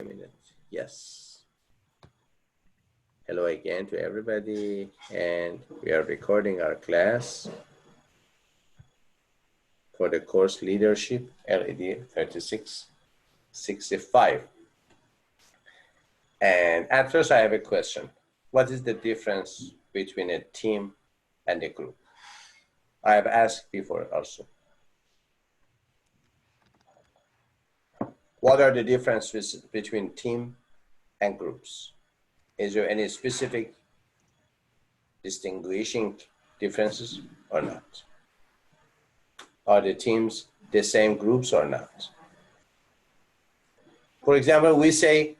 A minute. Yes. Hello again to everybody, and we are recording our class for the course Leadership LED 3665. And at first I have a question. What is the difference between a team and a group? I have asked before also. What are the differences between team and groups? Is there any specific distinguishing differences or not? Are the teams the same groups or not? For example, we say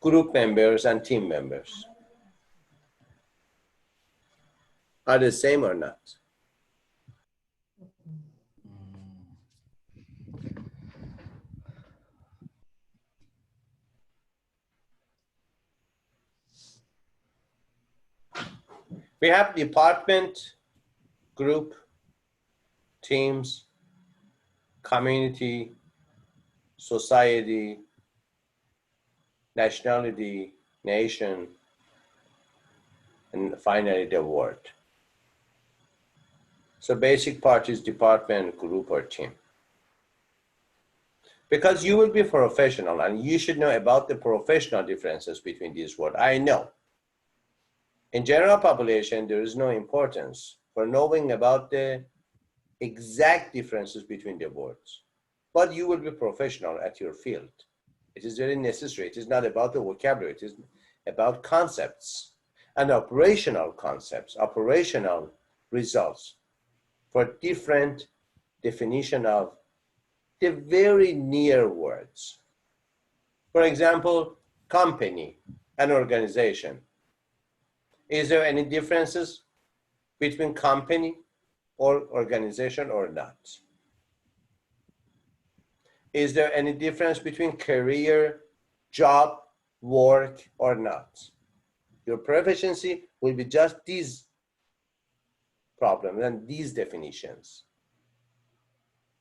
group members and team members. Are the same or not? We have department, group, teams, community, society, nationality, nation, and finally the world. So basic part is department, group, or team. Because you will be professional and you should know about the professional differences between these words. I know. In general population, there is no importance for knowing about the exact differences between the words. But you will be professional at your field. It is very necessary. It is not about the vocabulary. It is about concepts and operational concepts, operational results for different definition of the very near words. For example, company, an organization. Is there any differences between company or organization or not? Is there any difference between career, job, work or not? Your proficiency will be just these problems and these definitions.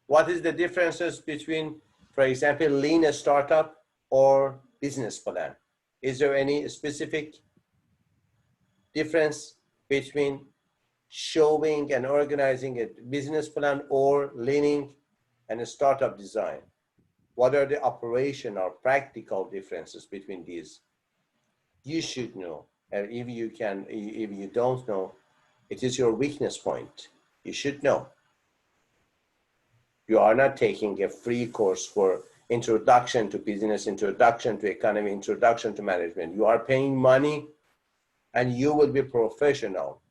What is the differences between, for example, lean startup or business plan? Is there any specific difference between showing and organizing a business plan or leaning and a startup design? What are the operational, practical differences between these? You should know. And if you don't know, it is your weakness point. You should know. You are not taking a free course for introduction to business, introduction to economy, introduction to management. You are paying money and you will be professional.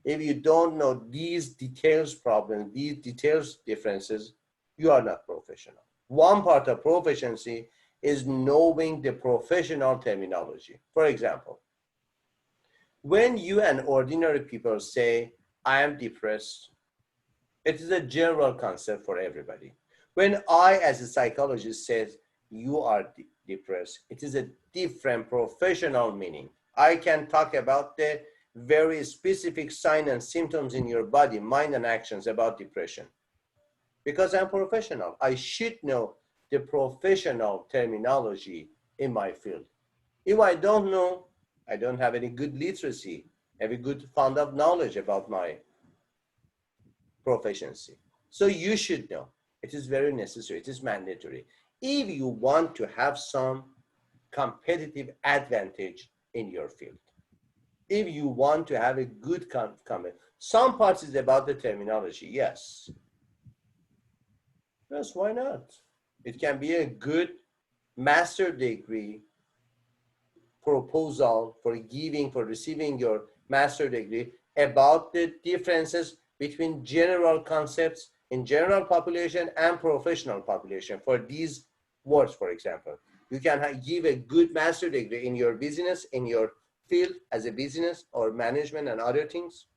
If you don't know these details problems, these details differences, you are not professional. One part of proficiency is knowing the professional terminology. For example, when you and ordinary people say, I am depressed, it is a general concept for everybody. When I, as a psychologist, says you are depressed, it is a different professional meaning. I can talk about the very specific signs and symptoms in your body, mind and actions about depression. Because I'm professional, I should know the professional terminology in my field. If I don't know, I don't have any good literacy, have a good fund of knowledge about my proficiency. So you should know. It is very necessary. It is mandatory. If you want to have some competitive advantage in your field, if you want to have a good comment, some parts is about the terminology. Yes. Yes, why not? It can be a good master degree proposal for giving, for receiving your master degree about the differences between general concepts in general population and professional population. For these words, for example, you can give a good master degree in your business, in your field as a business or management and other things.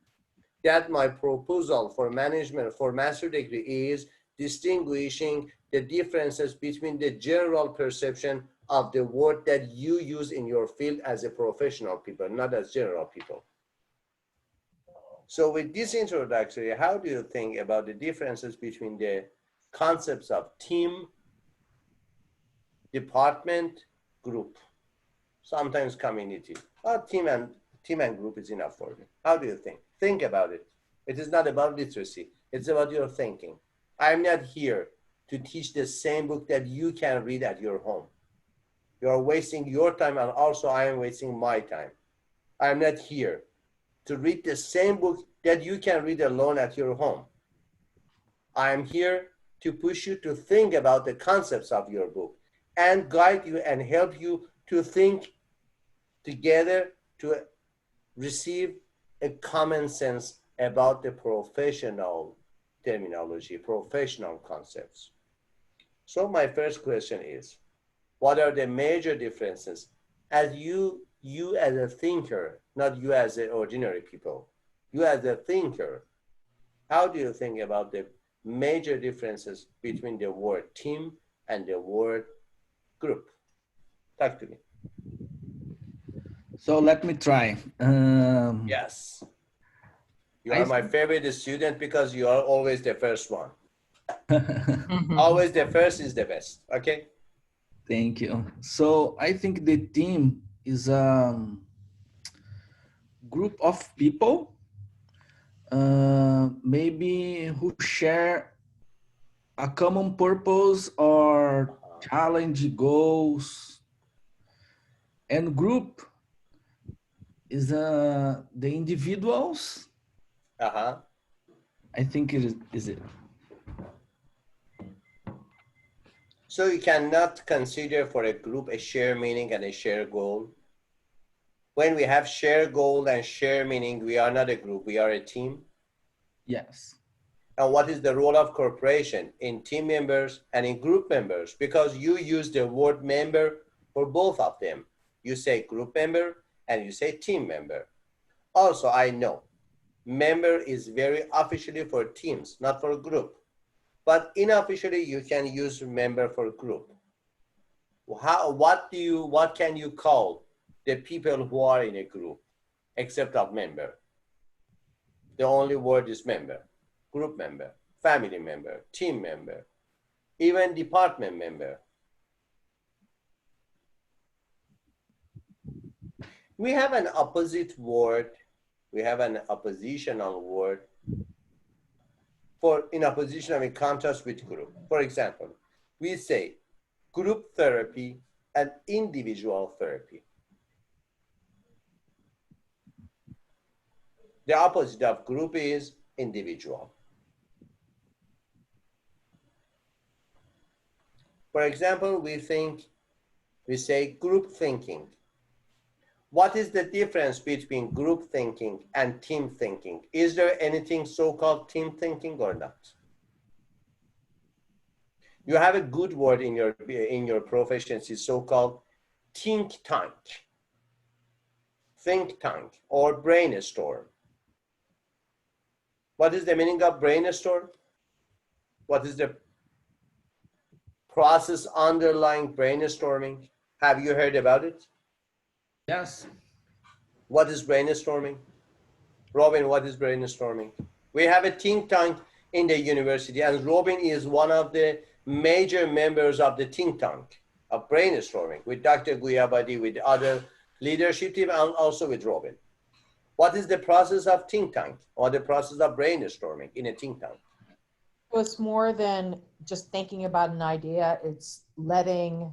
That my proposal for management, for master degree is distinguishing the differences between the general perception of the word that you use in your field as a professional people, not as general people. So with this introductory, how do you think about the differences between the concepts of team, department, group, sometimes community, or team and group is enough for me. How do you think? Think about it. It is not about literacy. It's about your thinking. I'm not here to teach the same book that you can read at your home. You're wasting your time, and also I am wasting my time. I'm not here to read the same book that you can read alone at your home. I am here to push you to think about the concepts of your book and guide you and help you to think together to receive a common sense about the professional terminology, professional concepts. So my first question is, what are the major differences as you as a thinker, not you as an ordinary people, you as a thinker, how do you think about the major differences between the word team and the word group? Talk to me. So let me try. Yes. You I are my think favorite student because you are always the first one. Mhm. Always the first is the best. Okay? thank you. So I think the team is a group of people, maybe who share a common purpose or challenge goals. And group is the individuals. Uh-huh. I think is it. So you cannot consider for a group a shared meaning and a shared goal. When we have shared goal and shared meaning, we are not a group, we are a team. Yes. And what is the role of corporation in team members and in group members? Because you use the word member for both of them. You say group member and you say team member. Also, I know member is very officially for teams, not for group. But unofficially, you can use member for group. What can you call the people who are in a group except of member? The only word is member, group member, family member, team member, even department member. We have an opposite word, we have an oppositional word for in opposition and in contrast with group. For example, we say group therapy and individual therapy. The opposite of group is individual. For example, we say group thinking. What is the difference between group thinking and team thinking? Is there anything so-called team thinking or not? You have a good word in your profession, it's so-called think tank, or brainstorm. What is the meaning of brainstorm? What is the process underlying brainstorming? Have you heard about it? Yes. What is brainstorming? Robin, what is brainstorming? We have a think tank in the university, and Robin is one of the major members of the think tank of brainstorming with Dr. Guyabadi, with other leadership team, and also with Robin. What is the process of think tank or the process of brainstorming in a think tank? So it's more than just thinking about an idea. It's letting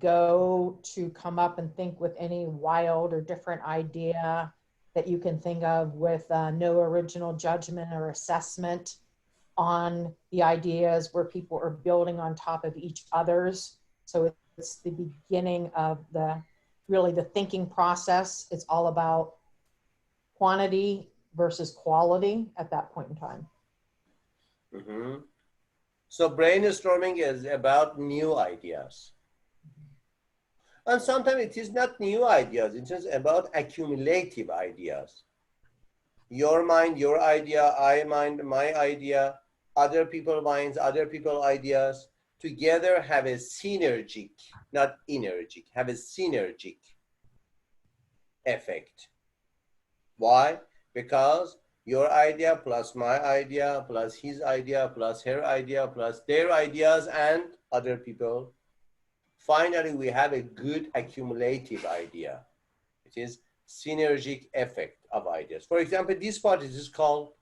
go to come up and think with any wild or different idea that you can think of with no original judgment or assessment on the ideas, where people are building on top of each other's. So it's the beginning of really the thinking process. It's all about quantity versus quality at that point in time. Mm-hmm. So brainstorming is about new ideas. And sometimes it is not new ideas, it is about accumulative ideas. Your mind, your idea, I mind, my idea, other people's minds, other people's ideas, together have a synergic, not energetic, have a synergic effect. Why? Because your idea plus my idea plus his idea plus her idea plus their ideas and other people Finally, we have a good accumulative idea. It is synergic effect of ideas. For example, this part is called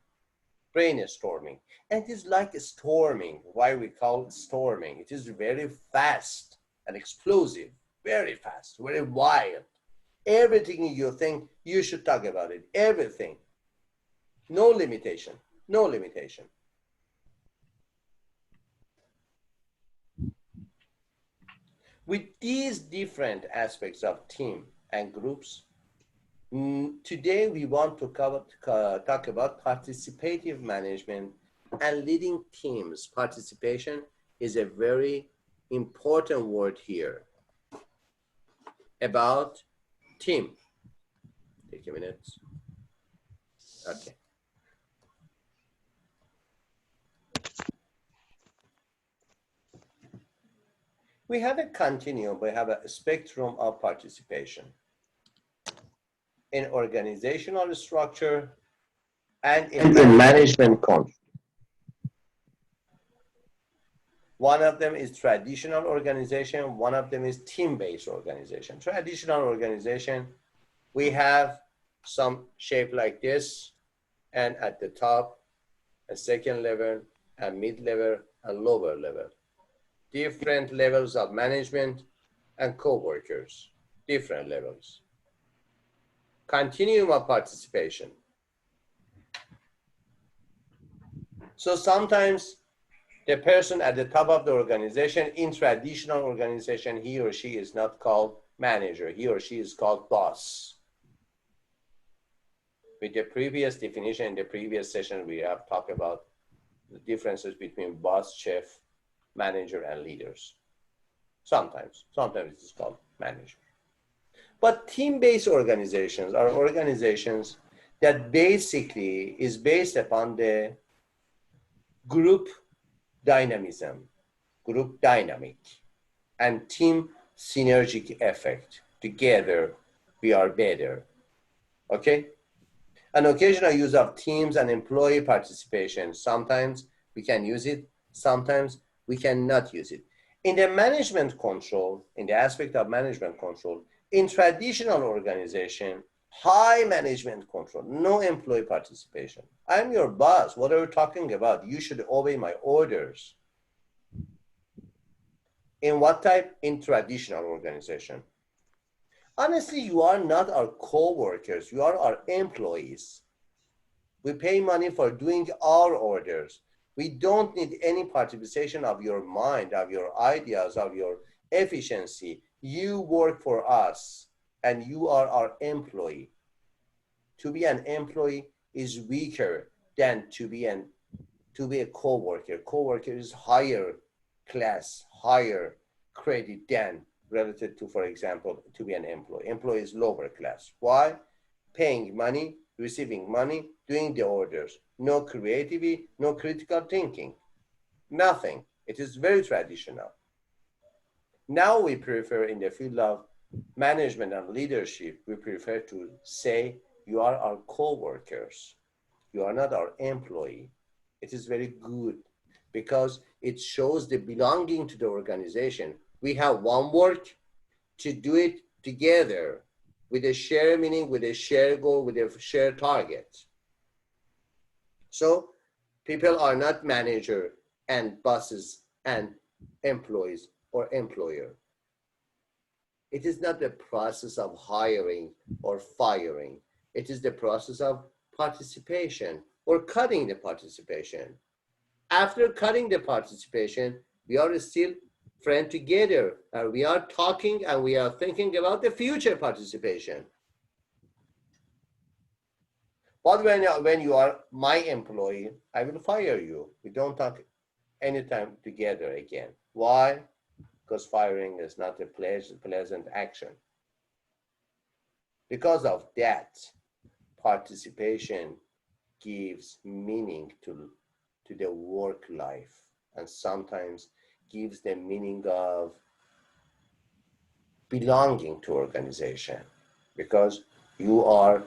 brainstorming. And it is like storming. Why we call it storming? It is very fast and explosive, very fast, very wild. Everything you think, you should talk about it. Everything. No limitation. No limitation. With these different aspects of team and groups, today we want to talk about participative management and leading teams. Participation is a very important word here about team. Take a minute. Okay. We have a continuum, we have a spectrum of participation in organizational structure and in management control. One of them is traditional organization, one of them is team-based organization. Traditional organization, we have some shape like this, and at the top, a second level, a mid-level, a lower level. Different levels of management and co-workers, different levels. Continuum of participation. So sometimes the person at the top of the organization, in traditional organization, he or she is not called manager, he or she is called boss. With the previous definition in the previous session, we have talked about the differences between boss, chef, manager, and leaders. Sometimes it is called manager. But team-based organizations are organizations that basically is based upon the group dynamism, group dynamic, and team synergic effect. Together, we are better. Okay? An occasional use of teams and employee participation. Sometimes we can use it, sometimes we cannot use it. In the management control, in the aspect of management control, in traditional organization, high management control, no employee participation. I'm your boss. What are you talking about? You should obey my orders. In what type? In traditional organization. Honestly, you are not our co-workers. You are our employees. We pay money for doing our orders. We don't need any participation of your mind, of your ideas, of your efficiency. You work for us and you are our employee. To be an employee is weaker than to be a co-worker. Co-worker is higher class, higher credit than relative to, for example, to be an employee. Employee is lower class. Why? Paying money, receiving money, doing the orders. No creativity, no critical thinking, nothing. It is very traditional. Now we prefer, in the field of management and leadership, we prefer to say, you are our co-workers. You are not our employee. It is very good because it shows the belonging to the organization. We have one work to do it together with a shared meaning, with a shared goal, with a shared target. So people are not manager and bosses and employees or employer. It is not the process of hiring or firing. It is the process of participation or cutting the participation. After cutting the participation, we are still friends together, and we are talking and we are thinking about the future participation. But when you are my employee, I will fire you. We don't talk anytime together again. Why? Because firing is not a pleasant action. Because of that, participation gives meaning to the work life, and sometimes gives the meaning of belonging to organization, because you are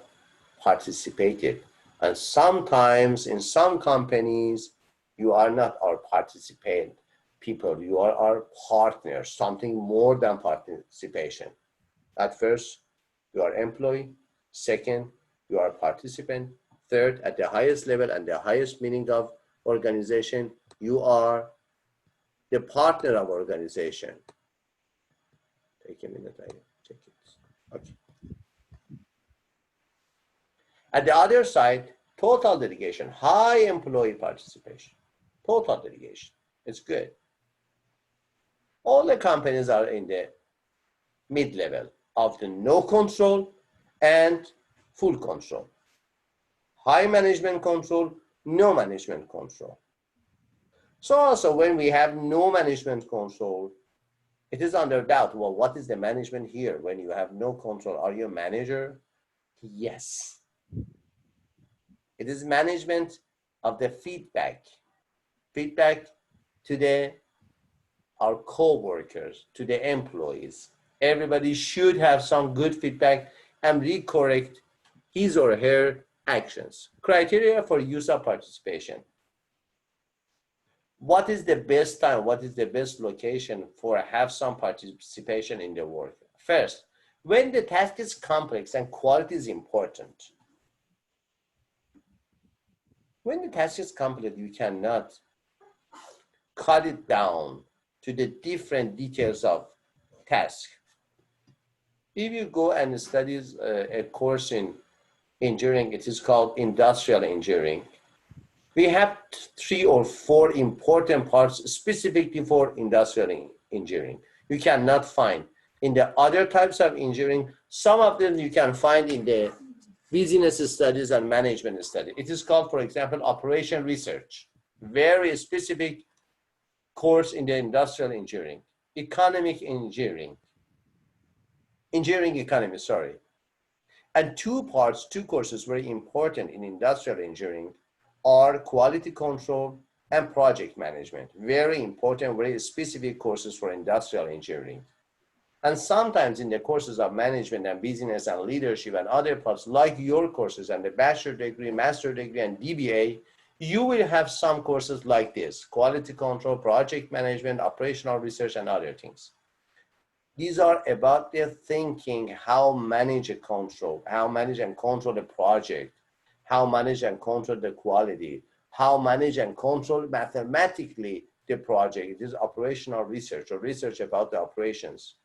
participated. And sometimes in some companies, you are not our participant, people. You are our partner, something more than participation. At first, you are employee. Second, you are participant. Third, at the highest level and the highest meaning of organization, you are the partner of organization. Take a minute, I check it. Okay. At the other side, total delegation, high employee participation, total delegation. It's good. All the companies are in the mid-level of the no control and full control. High management control, no management control. So also when we have no management control, it is under doubt. Well, what is the management here? When you have no control, are you a manager? Yes. It is management of the feedback. Feedback to our co-workers, to the employees. Everybody should have some good feedback and recorrect his or her actions. Criteria for use of participation. What is the best time? What is the best location for have some participation in the work? First, when the task is complex and quality is important. When the task is complex, you cannot cut it down to the different details of task. If you go and study a course in engineering, it is called industrial engineering. We have 3 or 4 important parts specifically for industrial engineering. You cannot find in the other types of engineering. Some of them you can find in the business studies and management study. It is called, for example, operation research. Very specific course in the industrial engineering. Economic engineering. Engineering economy, sorry. And 2 courses very important in industrial engineering are quality control and project management. Very important, very specific courses for industrial engineering. And sometimes in the courses of management and business and leadership and other parts, like your courses and the bachelor degree, master degree, and DBA, you will have some courses like this: quality control, project management, operational research, and other things. These are about the thinking, how manage and control the project, how manage and control the quality, how manage and control mathematically the project. It is operational research or research about the operations.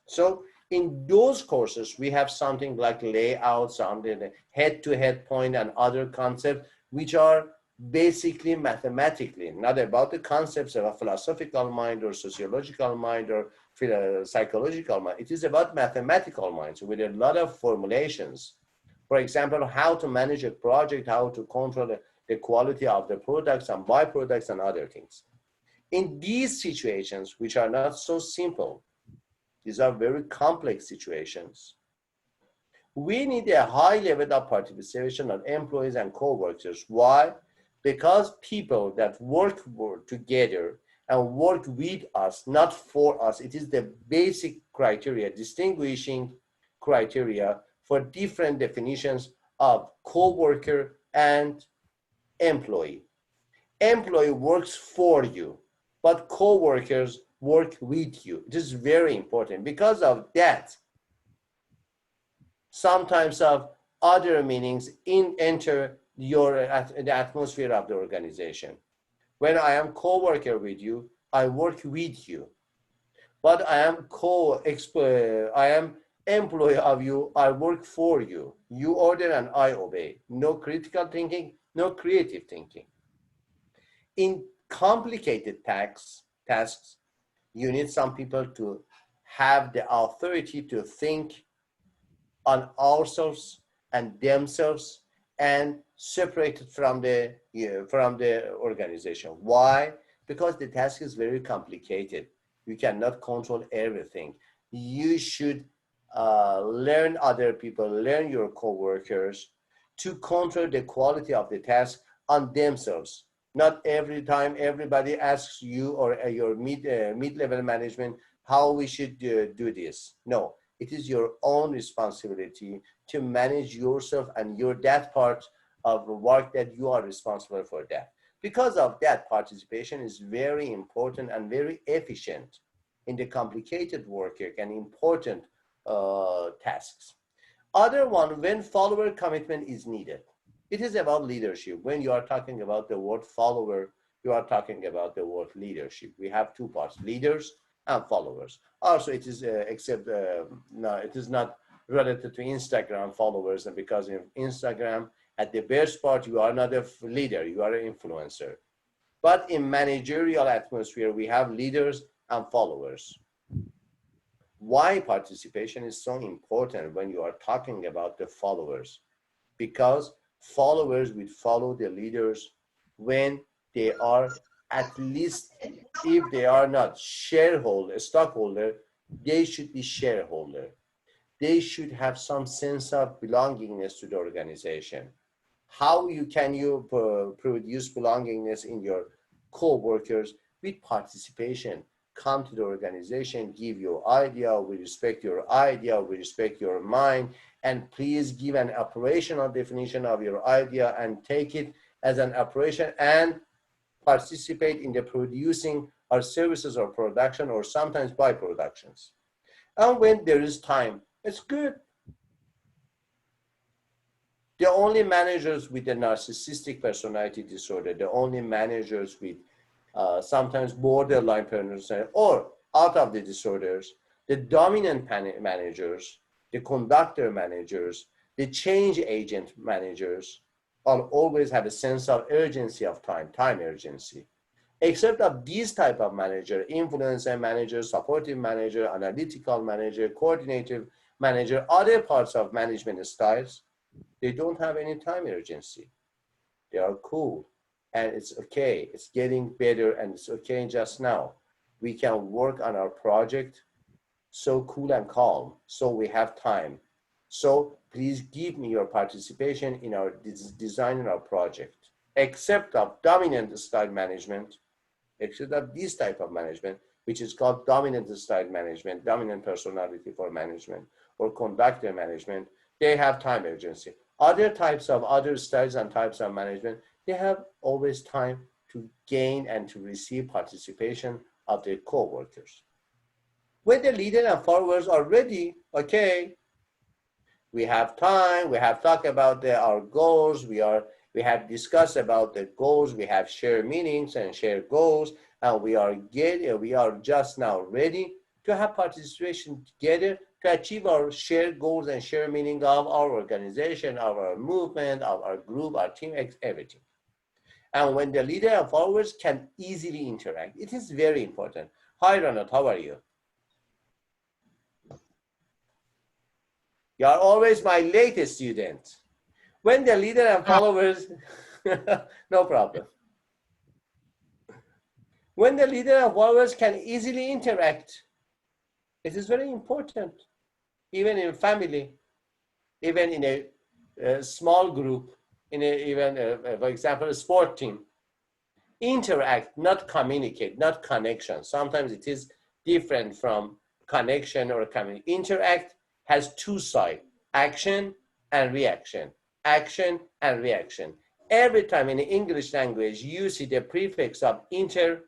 So in those courses, we have something like layouts on the head-to-head point and other concepts, which are basically mathematically, not about the concepts of a philosophical mind or sociological mind or psychological mind. It is about mathematical minds with a lot of formulations. For example, how to manage a project, how to control the quality of the products and byproducts and other things. In these situations, which are not so simple, these are very complex situations, we need a high level of participation of employees and co-workers. Why? Because people that work together and work with us, not for us, it is the basic criteria, distinguishing criteria for different definitions of co-worker and employee. Employee works for you, but co-workers work with you. It is very important. Because of that, sometimes of other meanings enter the atmosphere of the organization. When I am co-worker with you, I work with you. But I am employee of you, I work for you. You order and I obey. No critical thinking, no creative thinking. In complicated tasks, you need some people to have the authority to think on ourselves and themselves and separated from the organization. Why? Because the task is very complicated. You cannot control everything. You should learn other people, learn your coworkers to control the quality of the task on themselves. Not every time everybody asks you or your mid-level management how we should do this. No, it is your own responsibility to manage yourself and that part of work that you are responsible for that. Because of that, participation is very important and very efficient in the complicated work and important tasks. Other one, when follower commitment is needed. It is about leadership. When you are talking about the word follower, you are talking about the word leadership. We have two parts, leaders and followers. Also, it is no, it is not related to Instagram followers, and because in Instagram, at the best part, you are not a leader, you are an influencer. But in managerial atmosphere, we have leaders and followers. Why participation is so important when you are talking about the followers? Because followers will follow the leaders when they are, at least if they are not stockholder, they should be shareholder. They should have some sense of belongingness to the organization. How can you produce belongingness in your co-workers? With participation. Come to the organization, give your idea, we respect your idea, we respect your mind, and please give an operational definition of your idea and take it as an operation and participate in the producing our services or production, or sometimes by productions. And when there is time, it's good. The only managers with a narcissistic personality disorder, the only managers with sometimes borderline personality or out of the disorders, the dominant managers, the conductor managers, the change agent managers, always have a sense of urgency of time urgency. Except of these type of manager, influencer manager, supportive manager, analytical manager, coordinative manager, other parts of management styles, they don't have any time urgency. They are cool and it's okay. It's getting better and it's okay just now. We can work on our project so cool and calm, so we have time. So please give me your participation in our design in our project. Except of dominant style management, except of this type of management, which is called dominant style management, dominant personality for management, or conductor management, they have time urgency. Other types of other styles and types of management, they have always time to gain and to receive participation of their co-workers. When the leader and followers are ready, okay, we have time, we have talked about our goals, we have discussed about the goals, we have shared meanings and shared goals, and we are just now ready to have participation together to achieve our shared goals and shared meaning of our organization, of our movement, of our group, our team, everything. And when the leader and followers can easily interact, it is very important. Hi, Ronald, how are you? You are always my latest student. When the leader and followers, no problem. When the leader and followers can easily interact, it is very important. Even in family, even in a small group, even, for example, a sport team. Interact, not communicate, not connection. Sometimes it is different from connection or communication. Interact has two sides, action and reaction. Action and reaction. Every time in the English language, you see the prefix of inter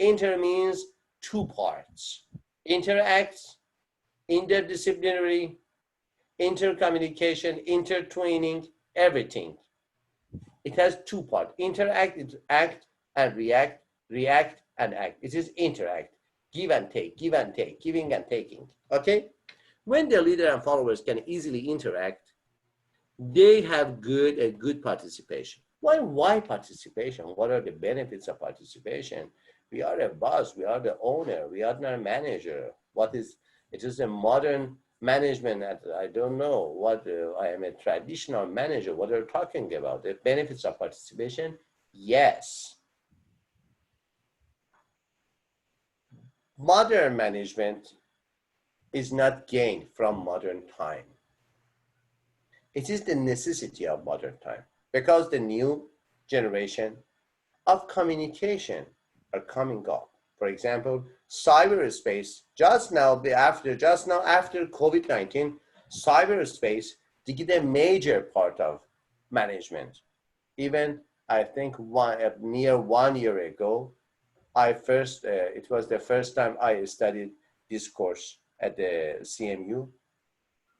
means two parts. Interacts, interdisciplinary, intercommunication, intertwining, everything. It has two parts. Interact is act and react, react and act. It is interact, give and take, giving and taking, okay? When the leader and followers can easily interact, they have a good participation. Why participation? What are the benefits of participation? We are a boss, we are the owner, we are not a manager. It is a modern management. I don't know what, I am a traditional manager. What are you talking about? The benefits of participation? Yes. Modern management is not gained from modern time. It is the necessity of modern time because the new generation of communication are coming up. For example, cyberspace, just now after COVID-19, cyberspace to get a major part of management. Even I think near 1 year ago, it was the first time I studied this course at the CMU.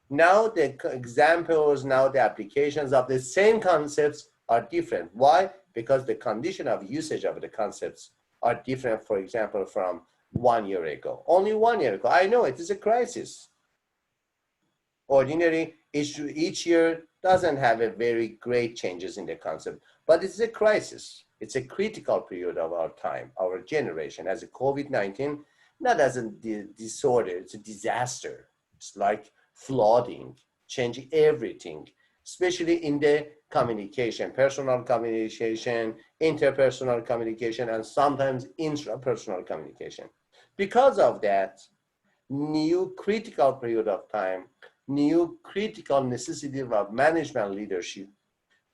Now the examples, now the applications of the same concepts are different. Why? Because the condition of usage of the concepts are different, for example, from 1 year ago. Only 1 year ago. I know it is a crisis. Ordinary, each year doesn't have a very great changes in the concept, but it's a crisis. It's a critical period of our time, our generation, as a COVID-19, not as a disorder, it's a disaster. It's like flooding, changing everything, especially in the communication, personal communication, interpersonal communication, and sometimes intrapersonal communication. Because of that, new critical period of time, new critical necessity of management leadership,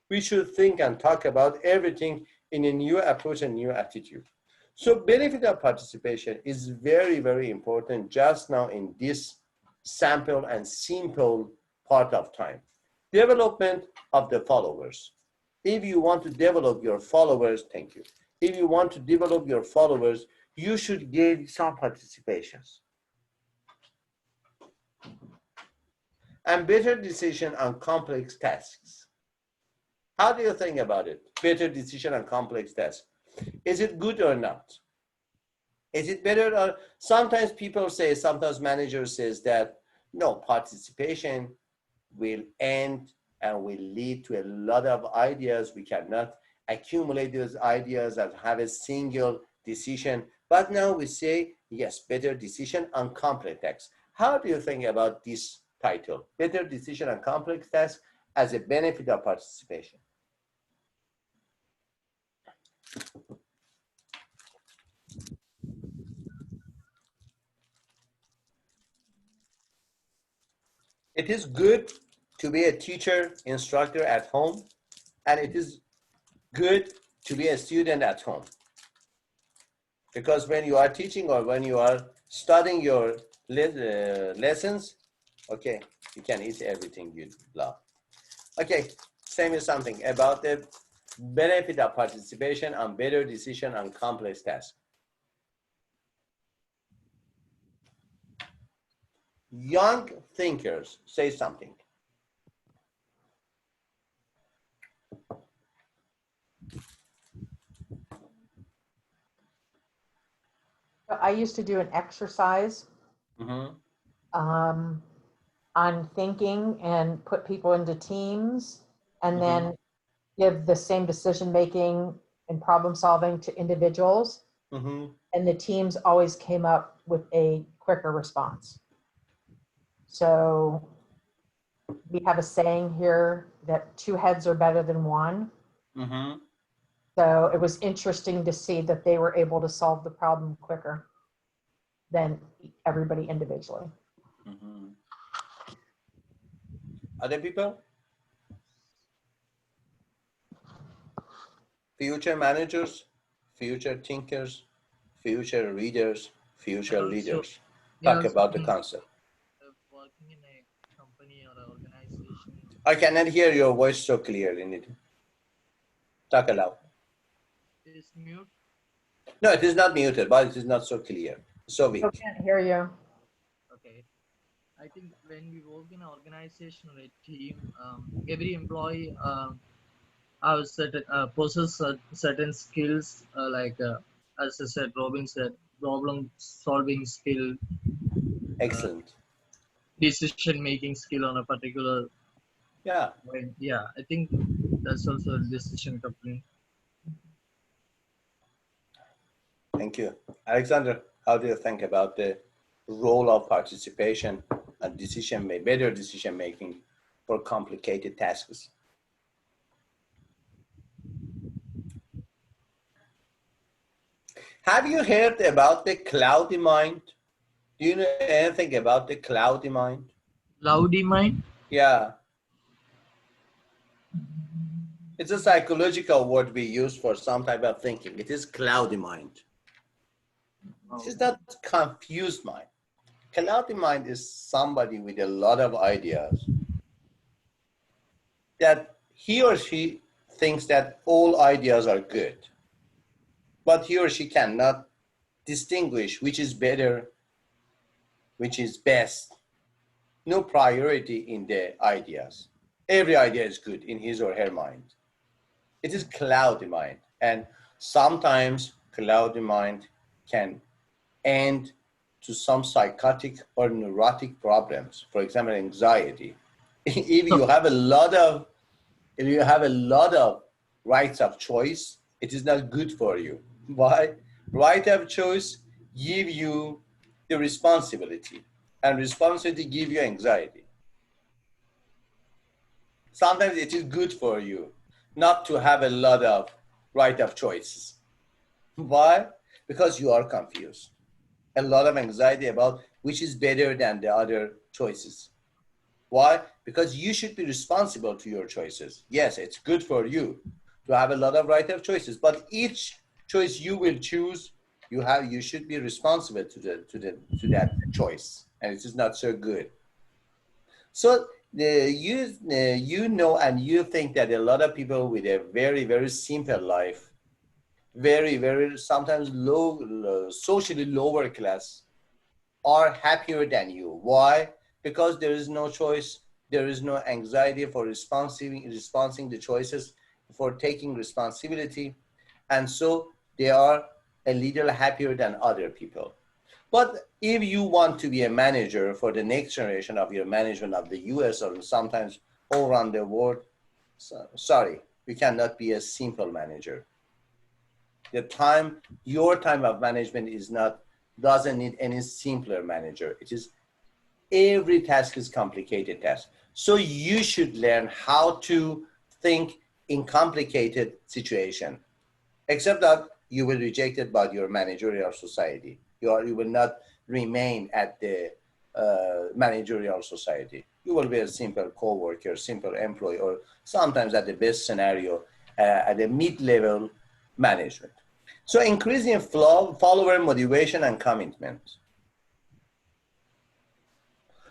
we should think and talk about everything in a new approach and new attitude. So benefit of participation is very, very important just now in this sample and simple part of time. Development of the followers. If you want to develop your followers, thank you. If you want to develop your followers, you should give some participations. And better decision on complex tasks. How do you think about it? Better decision on complex tasks. Is it good or not? Is it better? Or sometimes people say, sometimes managers says that, no, participation will end and will lead to a lot of ideas. We cannot accumulate those ideas and have a single decision. But now we say, yes, better decision on complex tasks. How do you think about this title? Better decision on complex tasks as a benefit of participation. It is good to be a teacher, instructor at home, and it is good to be a student at home. Because when you are teaching or when you are studying your lessons, okay, you can eat everything you love. Okay, say me something about the benefit of participation on better decision on complex tasks. Young thinkers, say something. I used to do an exercise on thinking and put people into teams and then give the same decision making and problem solving to individuals. And the teams always came up with a quicker response. So we have a saying here that 2 heads are better than 1. So it was interesting to see that they were able to solve the problem quicker than everybody individually. Other people? Future managers, future thinkers, future readers, future leaders. Talk about the concept. Working in a company or an organization. I cannot hear your voice so clearly. Talk aloud. Is mute? No, it is not muted, but it is not so clear. So weak. I can't hear you. Okay. I think when we work in an organization or a team, every employee has possess certain skills, like as I said, Robin said, problem solving skill, Excellent. decision making skill on a particular. Yeah. Yeah, I think that's also a decision component. Thank you. Alexander, how do you think about the role of participation and better decision making for complicated tasks? Have you heard about the cloudy mind? Do you know anything about the cloudy mind? Cloudy mind? Yeah. It's a psychological word we use for some type of thinking. It is cloudy mind. It is not confused mind. Cloudy mind is somebody with a lot of ideas that he or she thinks that all ideas are good, but he or she cannot distinguish which is better, which is best. No priority in the ideas. Every idea is good in his or her mind. It is cloudy mind, and sometimes cloudy mind can end to some psychotic or neurotic problems. For example, anxiety. If you have a lot of rights of choice, it is not good for you. Why? Right of choice give you the responsibility, and responsibility give you anxiety. Sometimes it is good for you not to have a lot of right of choices. Why? Because you are confused. A lot of anxiety about which is better than the other choices. Why? Because you should be responsible to your choices. Yes, it's good for you to have a lot of right of choices, but each choice you will choose, you should be responsible to that choice, and it is not so good. So you know, and you think that a lot of people with a very simple life, very sometimes socially lower class, are happier than you. Why? Because there is no choice. There is no anxiety for responding the choices, for taking responsibility, and so they are a little happier than other people. But if you want to be a manager for the next generation of your management of the US or sometimes all around the world, sorry, you cannot be a simple manager. Your time of management doesn't need any simpler manager. It is every task is complicated task. So you should learn how to think in complicated situation, except that you will reject it by your managerial society. You will not remain at the managerial society. You will be a simple co-worker, simple employee, or sometimes at the best scenario, at the mid-level management. So increasing follower motivation and commitment.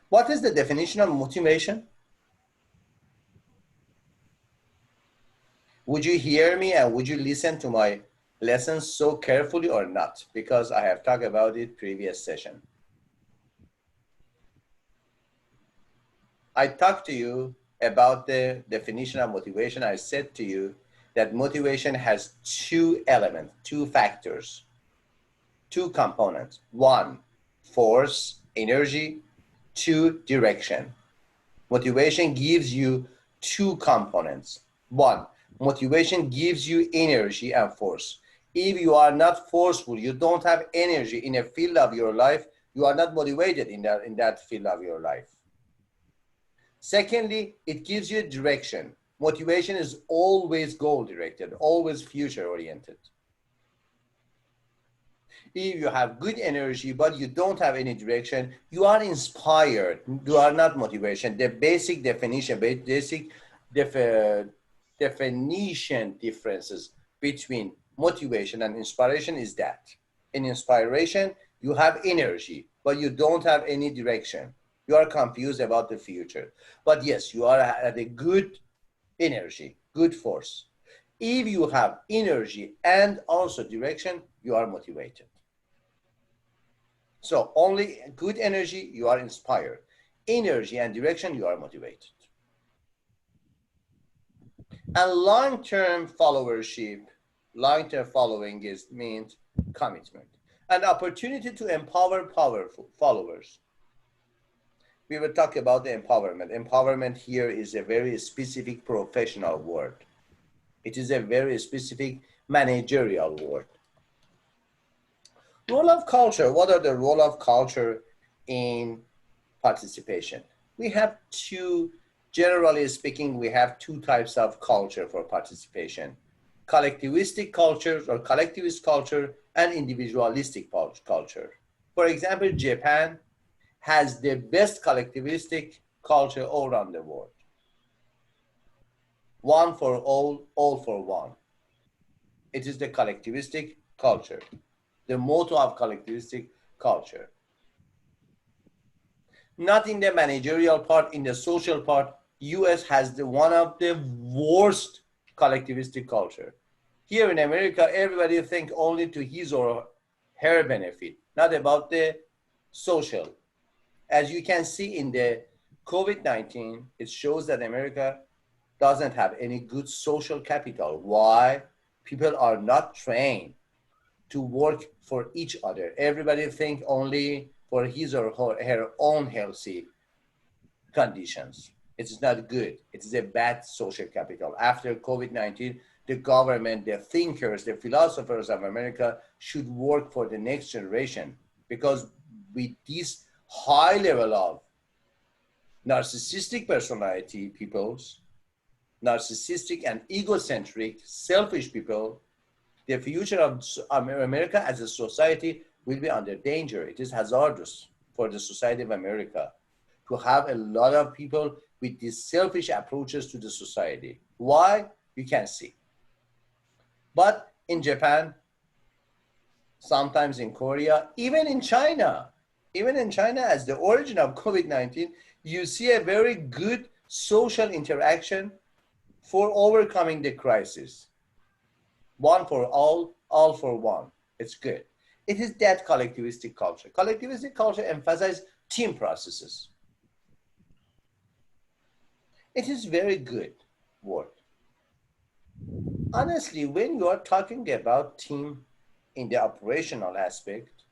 What is the definition of motivation? Would you hear me and would you listen to my lessons so carefully or not? Because I have talked about it previous session. I talked to you about the definition of motivation. I said to you that motivation has two elements, two factors, two components. One, force, energy. Two, direction. Motivation gives you two components. One, motivation gives you energy and force. If you are not forceful, you don't have energy in a field of your life, you are not motivated in that field of your life. Secondly, it gives you direction. Motivation is always goal-directed, always future-oriented. If you have good energy, but you don't have any direction, you are inspired, you are not motivation. The basic definition, definition differences between motivation and inspiration is that. In inspiration, you have energy, but you don't have any direction. You are confused about the future. But yes, you are at a good energy, good force. If you have energy and also direction, you are motivated. So only good energy, you are inspired. Energy and direction, you are motivated. And long-term followership, long-term following means commitment. An opportunity to empower powerful followers. We will talk about the empowerment. Empowerment here is a very specific professional word. It is a very specific managerial word. Role of culture. What are the role of culture in participation? We have generally speaking, we have two types of culture for participation. Collectivistic culture or collectivist culture and individualistic culture. For example, Japan has the best collectivistic culture all around the world. One for all for one. It is the collectivistic culture, the motto of collectivistic culture. Not in the managerial part, in the social part, US has one of the worst collectivistic culture. Here in America, everybody think only to his or her benefit, not about the social. As you can see in the COVID-19, it shows that America doesn't have any good social capital. Why? People are not trained to work for each other. Everybody think only for his or her own healthy conditions. It's not good. It is a bad social capital. After COVID-19, the government, the thinkers, the philosophers of America should work for the next generation, because with this high level of narcissistic personality peoples, narcissistic and egocentric, selfish people, the future of America as a society will be under danger. It is hazardous for the society of America to have a lot of people with these selfish approaches to the society. Why? You can see. But in Japan, sometimes in Korea, even in China as the origin of COVID-19, you see a very good social interaction for overcoming the crisis. One for all for one. It's good. It is that collectivistic culture. Collectivistic culture emphasizes team processes. It is very good work. Honestly, when you are talking about team in the operational aspect,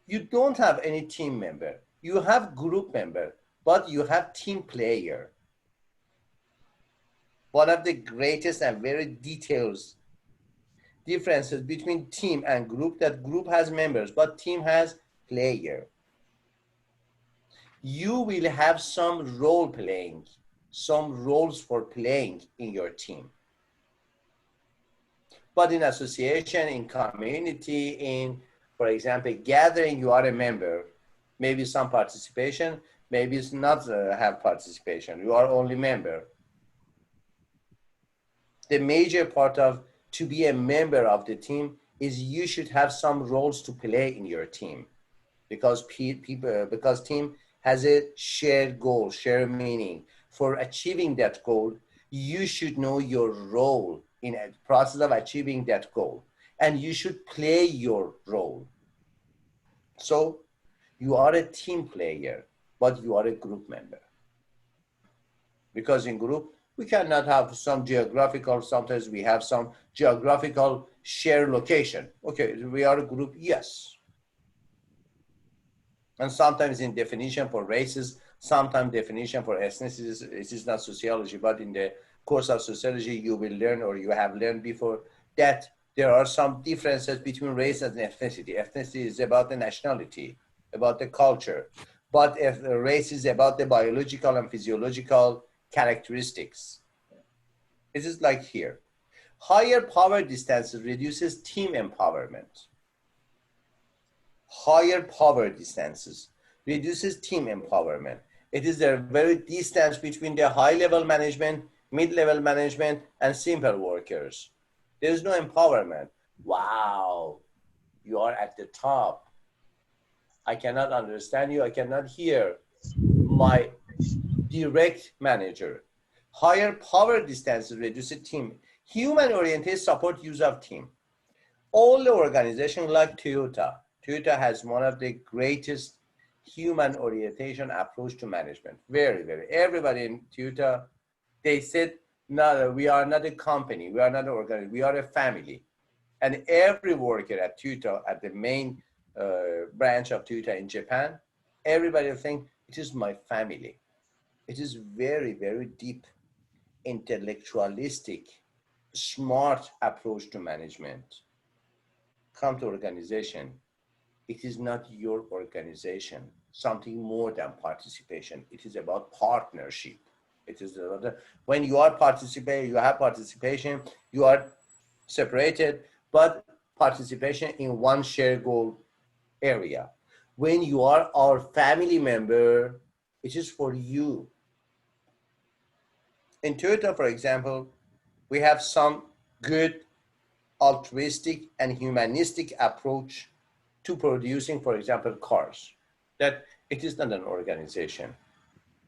you don't have any team member. You have group member, but you have team player. One of the greatest and very detailed differences between team and group, that group has members, but team has player. You will have some role playing, some roles for playing in your team. But in association, in community, in, for example, gathering, you are a member. Maybe some participation, maybe it's not have participation. You are only member. The major part of to be a member of the team is you should have some roles to play in your team, because because team has a shared goal, shared meaning. For achieving that goal, you should know your role in a process of achieving that goal, and you should play your role. So you are a team player, but you are a group member. Because in group, we cannot have some geographical, sometimes we have some geographical shared location. Okay, we are a group, yes. And sometimes in definition for races, sometimes definition for ethnicities, it is not sociology, but in the course of sociology, you will learn, or you have learned before, that there are some differences between race and ethnicity. Ethnicity is about the nationality, about the culture, but if race is about the biological and physiological characteristics. It is like here. Higher power distances reduces team empowerment. Higher power distances reduces team empowerment. It is the very distance between the high-level management, mid-level management, and simple workers. There is no empowerment. Wow, you are at the top. I cannot understand you. I cannot hear my direct manager. Higher power distances reduces team. Human-oriented support use of team. All the organizations like Toyota has one of the greatest human orientation approach to management. Very, very. Everybody in Toyota, they said, no, we are not a company. We are not an organization. We are a family. And every worker at Toyota, at the main branch of Toyota in Japan, everybody think it is my family. It is very, very deep, intellectualistic, smart approach to management. Come to organization. It is not your organization, something more than participation. It is about partnership. It is when you are participating, you have participation, you are separated, but participation in one shared goal area. When you are our family member, it is for you. In Toyota, for example, we have some good altruistic and humanistic approach to producing, for example, cars, that it is not an organization.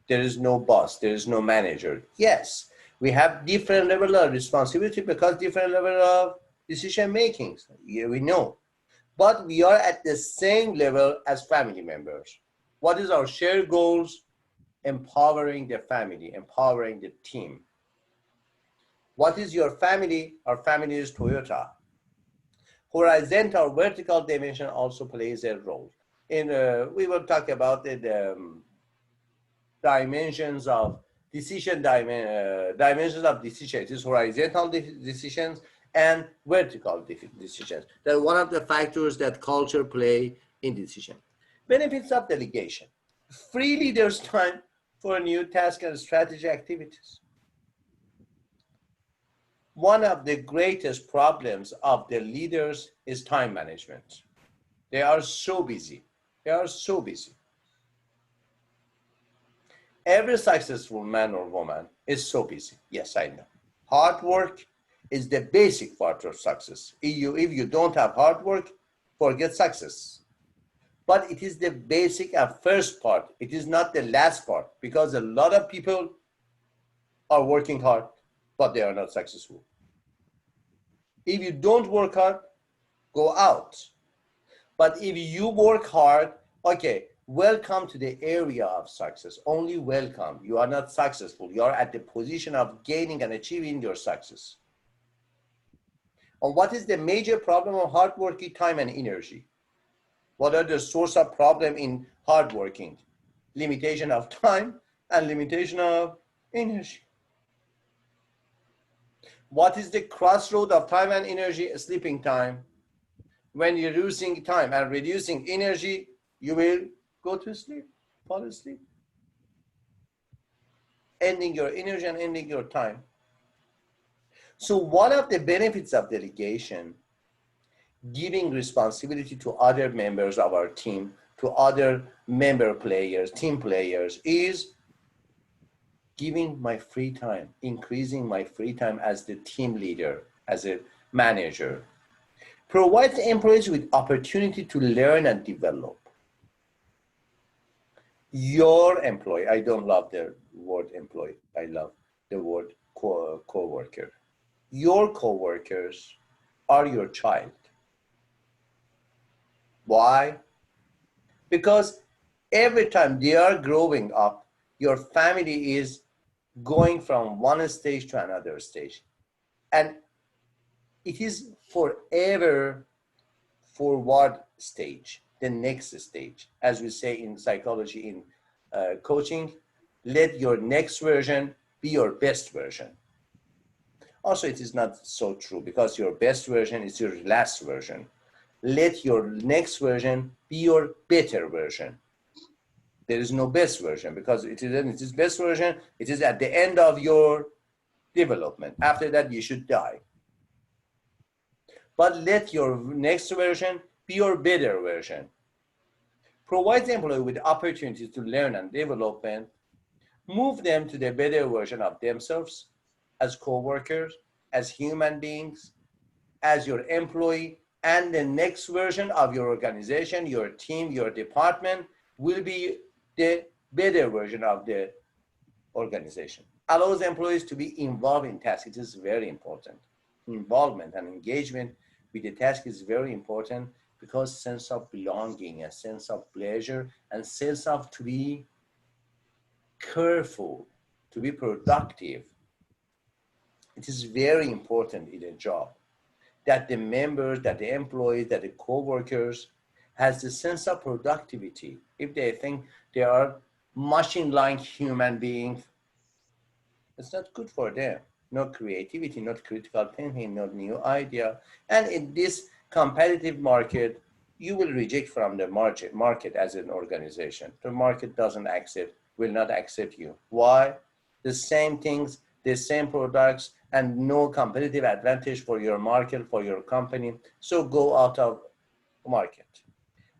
There is no boss, there is no manager. Yes, We have different level of responsibility because different level of decision making. Yeah, we know. But we are at the same level as family members. What is our shared goals? Empowering the family, empowering the team. What is your family? Our family is Toyota. Horizontal, vertical dimension also plays a role. We will talk about the dimensions of dimensions of decision. It is horizontal decisions and vertical decisions. They're one of the factors that culture play in decision. Benefits of delegation. Free leaders' time for new tasks and strategy activities. One of the greatest problems of the leaders is time management. They are so busy. They are so busy. Every successful man or woman is so busy. Yes, I know. Hard work is the basic part of success. If you don't have hard work, forget success. But it is the basic and first part. It is not the last part, because a lot of people are working hard, but they are not successful. If you don't work hard, go out. But if you work hard, okay, welcome to the area of success. Only welcome. You are not successful. You are at the position of gaining and achieving your success. And what is the major problem of hard working? Time and energy. What are the source of problem in hard working? Limitation of time and limitation of energy. What is the crossroad of time and energy? Sleeping time. When you're reducing time and reducing energy, you will go to sleep, fall asleep. Ending your energy and ending your time. So one of the benefits of delegation, giving responsibility to other members of our team, to other member players, team players, is giving my free time, increasing my free time as the team leader, as a manager. Provides employees with opportunity to learn and develop. Your employee, I don't love the word employee, I love the word co-worker. Your co-workers are your child. Why? Because every time they are growing up, your family is going from one stage to another stage. And it is forever forward stage, the next stage. As we say in psychology, in coaching, let your next version be your best version. Also, it is not so true, because your best version is your last version. Let your next version be your better version. There is no best version, because it is best version, it is at the end of your development. After that, you should die. But let your next version be your better version. Provide the employee with opportunities to learn and development. Move them to the better version of themselves as co-workers, as human beings, as your employee, and the next version of your organization, your team, your department will be the better version of the organization. Allows employees to be involved in tasks. It is very important. Involvement and engagement with the task is very important, because sense of belonging, a sense of pleasure, and sense of to be careful, to be productive. It is very important in a job that the members, that the employees, that the co-workers has the sense of productivity. If they think they are machine-like human beings, it's not good for them. No creativity, not critical thinking, not new idea. And in this competitive market, you will reject from the market as an organization. The market doesn't accept, will not accept you. Why? The same things, the same products, and no competitive advantage for your market, for your company. So go out of market.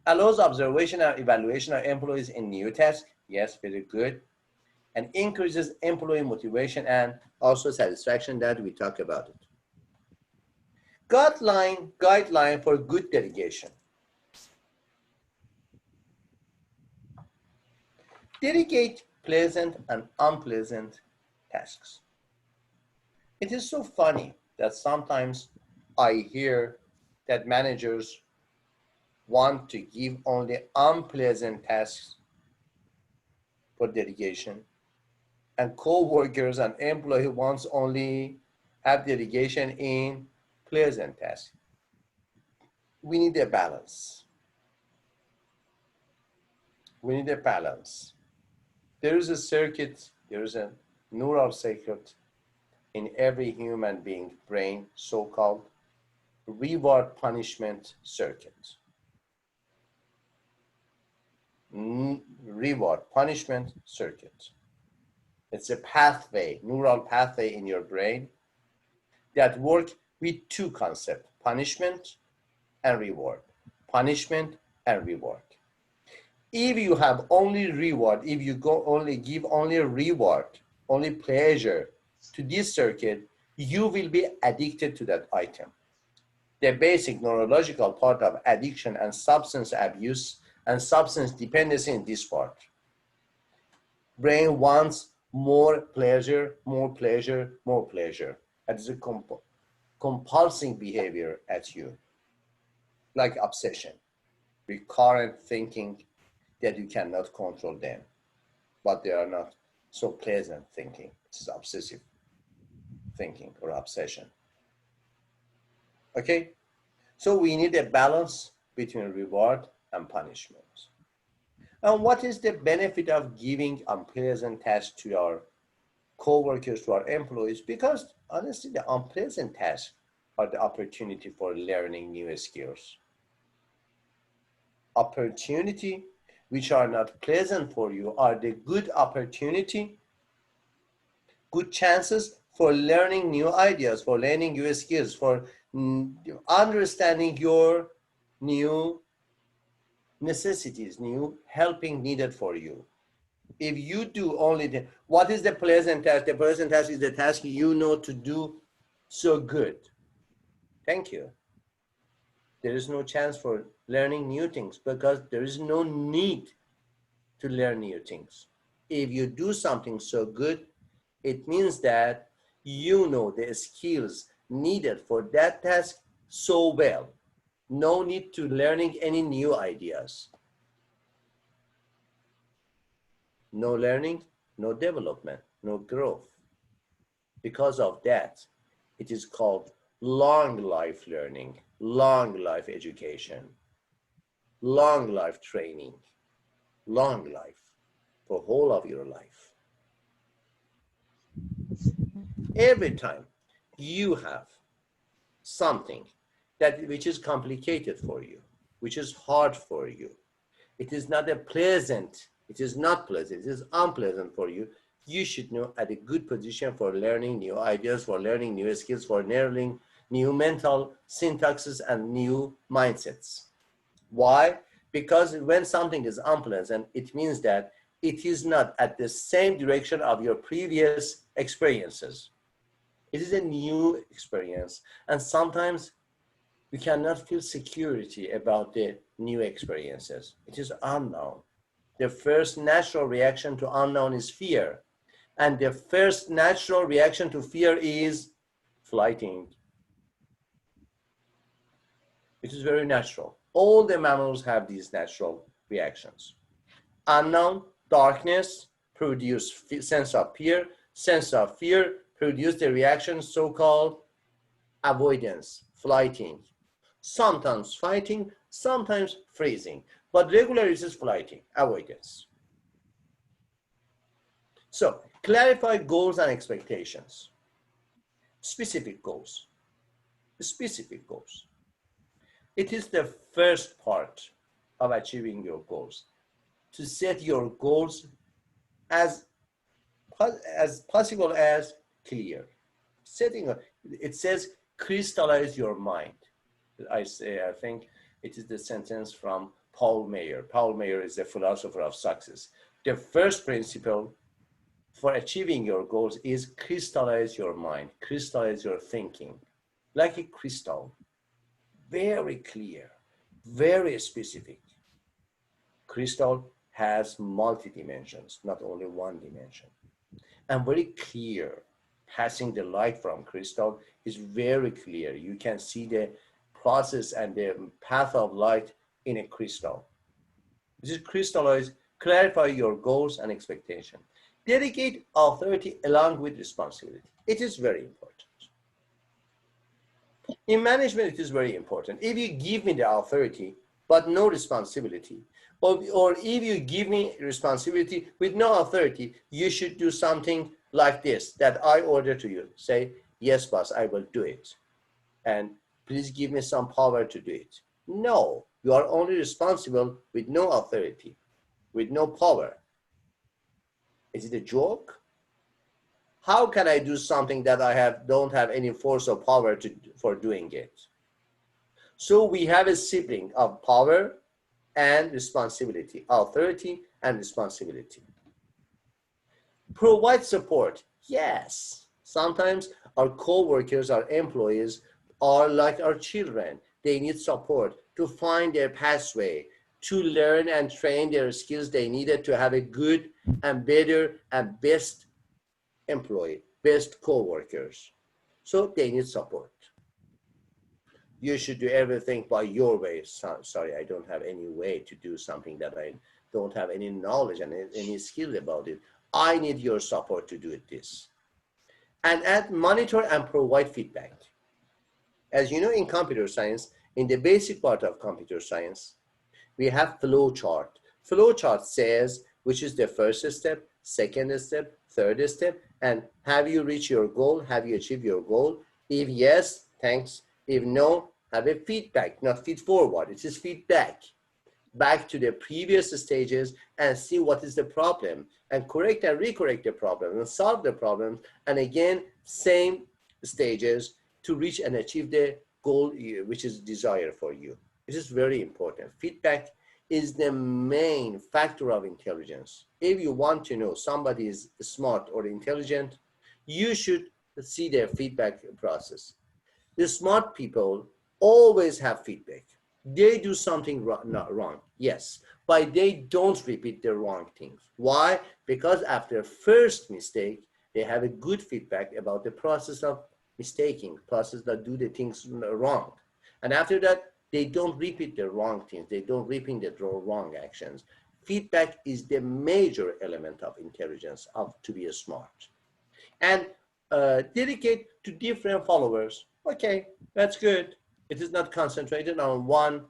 Allows observation and evaluation of employees in new tasks. Yes, very good. And increases employee motivation and also satisfaction, that we talk about it. Guideline for good delegation. Delegate pleasant and unpleasant tasks. It is so funny that sometimes I hear that managers want to give only unpleasant tasks for delegation, and co-workers and employee wants only have delegation in pleasant tasks. We need a balance. We need a balance. There is a circuit, there is a neural circuit in every human being brain, so-called reward punishment circuit. Reward punishment circuit. It's a pathway, neural pathway in your brain that work with two concepts, punishment and reward. Punishment and reward. If you have only reward, if you only give only reward, only pleasure to this circuit, you will be addicted to that item. The basic neurological part of addiction and substance abuse and substance dependency in this part. Brain wants more pleasure, more pleasure, more pleasure. That is a compulsing behavior at you, like obsession, recurrent thinking that you cannot control them, but they are not so pleasant thinking. It's obsessive thinking or obsession. Okay, so we need a balance between reward and punishment. And what is the benefit of giving unpleasant tasks to our co-workers, to our employees? Because honestly, the unpleasant tasks are the opportunity for learning new skills. Opportunity which are not pleasant for you are the good opportunity, good chances for learning new ideas, for learning new skills, for understanding your new necessities, new helping needed for you. If you do only what is the pleasant task? The pleasant task is the task you know to do so good. Thank you. There is no chance for learning new things because there is no need to learn new things. If you do something so good, it means that you know the skills needed for that task so well. No need to learning any new ideas. No learning, no development, no growth. Because of that, it is called long life learning, long life education, long life training, long life for whole of your life. Every time you have something that which is complicated for you, which is hard for you, it is not a pleasant, it is not pleasant, it is unpleasant for you, you should know at a good position for learning new ideas, for learning new skills, for learning new mental syntaxes and new mindsets. Why? Because when something is unpleasant, it means that it is not at the same direction of your previous experiences. It is a new experience, and sometimes we cannot feel security about the new experiences. It is unknown. The first natural reaction to unknown is fear. And the first natural reaction to fear is flighting. It is very natural. All the mammals have these natural reactions. Unknown, darkness, produce sense of fear. Sense of fear produce the reaction so-called avoidance, flighting. Sometimes fighting, sometimes freezing. But regularly it is flighting, avoidance. So clarify goals and expectations. Specific goals. Specific goals. It is the first part of achieving your goals. To set your goals as possible as clear. It says crystallize your mind. I think it is the sentence from Paul Mayer. Paul Mayer is a philosopher of success. The first principle for achieving your goals is crystallize your mind, crystallize your thinking, like a crystal, very clear, very specific. Crystal has multi dimensions, not only one dimension, and very clear. passing the light from crystal is very clear. You can see the process and the path of light in a crystal. This is crystallize, clarify your goals and expectation. Delegate authority along with responsibility. It is very important. In management, it is very important. If you give me the authority, but no responsibility, or if you give me responsibility with no authority, you should do something like this, that I order to you. Say, yes, boss, I will do it. And please give me some power to do it. No, you are only responsible with no authority, with no power. Is it a joke? How can I do something that I don't have any force or power for doing it? So we have a sibling of power and responsibility, authority and responsibility. Provide support. Yes, sometimes our co-workers, our employees are like our children. They need support to find their pathway, to learn and train their skills they needed to have a good and better and best employee, best co-workers. So they need support. You should do everything by your way. Sorry, I don't have any way to do something that I don't have any knowledge and any skill about it. I need your support to do this. And add, monitor and provide feedback. As you know, in computer science, in the basic part of computer science, we have flow chart. Flow chart says which is the first step, second step, third step, and have you reached your goal? Have you achieved your goal? If yes, thanks. If no, have a feedback, not feed forward. It is feedback back to the previous stages and see what is the problem and correct and recorrect the problem and solve the problem. And again, same stages to reach and achieve the goal which is desired for you. This is very important. Feedback is the main factor of intelligence. If you want to know somebody is smart or intelligent, you should see their feedback process. The smart people always have feedback. They do something not wrong, yes, but they don't repeat the wrong things. Why? Because after first mistake, they have a good feedback about the process of mistaking, process that do the things wrong. And after that, they don't repeat the wrong things. They don't repeat the wrong actions. Feedback is the major element of intelligence, of to be smart. And dedicate to different followers. Okay, that's good. It is not concentrated on one,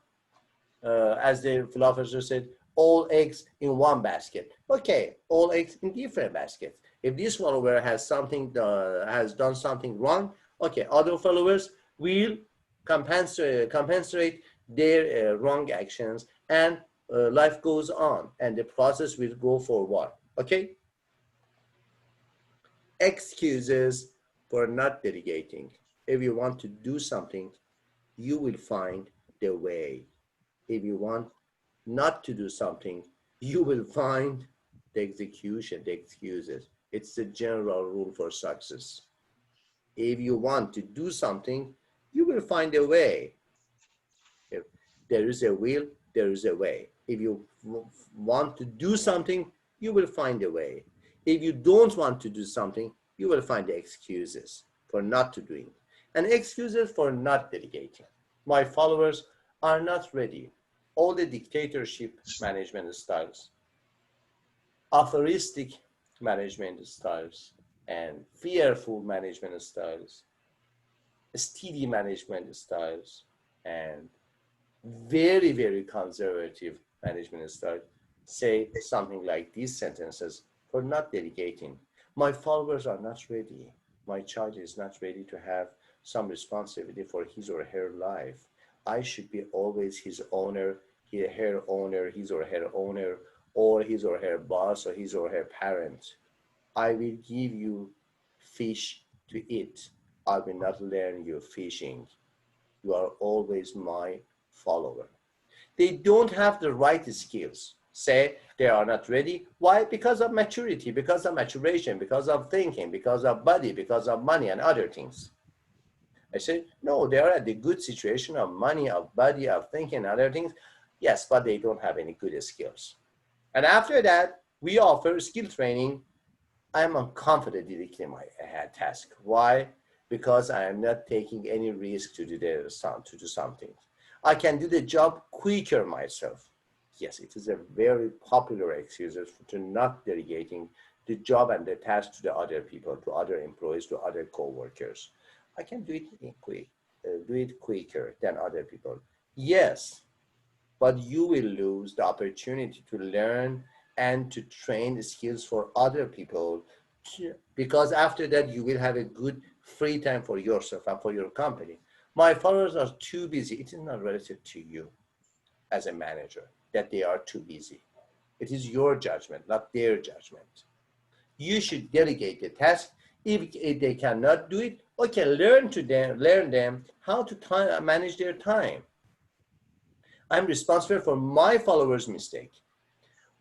as the philosopher said, all eggs in one basket. Okay, all eggs in different baskets. If this follower has something, has done something wrong, okay, other followers will compensate their wrong actions, and life goes on, and the process will go forward. Okay. Excuses for not delegating. If you want to do something, you will find the way. If you want not to do something, you will find the execution, the excuses. It's the general rule for success. If you want to do something, you will find a way. If there is a will, there is a way. If you want to do something, you will find a way. If you don't want to do something, you will find the excuses for not to doing, and excuses for not delegating. My followers are not ready. All the dictatorship management styles, authoristic management styles, and fearful management styles, steady management styles, and very, very conservative management style say something like these sentences for not delegating. My followers are not ready. My child is not ready to have some responsibility for his or her life. I should be always his owner, her owner, his or her owner, or his or her boss, or his or her parent. I will give you fish to eat. I will not learn you fishing. You are always my follower. They don't have the right skills. Say they are not ready. Why? Because of maturity, because of maturation, because of thinking, because of body, because of money and other things. I say, no, they are at the good situation of money, of body, of thinking, and other things. Yes, but they don't have any good skills. And after that, we offer skill training I'm confident directly my task. Why? Because I am not taking any risk to do something. I can do the job quicker myself. Yes, it is a very popular excuse to not delegating the job and the task to the other people, to other employees, to other co-workers. I can do it quicker than other people. Yes, but you will lose the opportunity to learn and to train skills for other people, because after that you will have a good free time for yourself and for your company. My followers are too busy. It is not related to you as a manager that they are too busy. It is your judgment, not their judgment. You should delegate the task. If they cannot do it, okay, learn them how to manage their time. I'm responsible for my followers' mistake.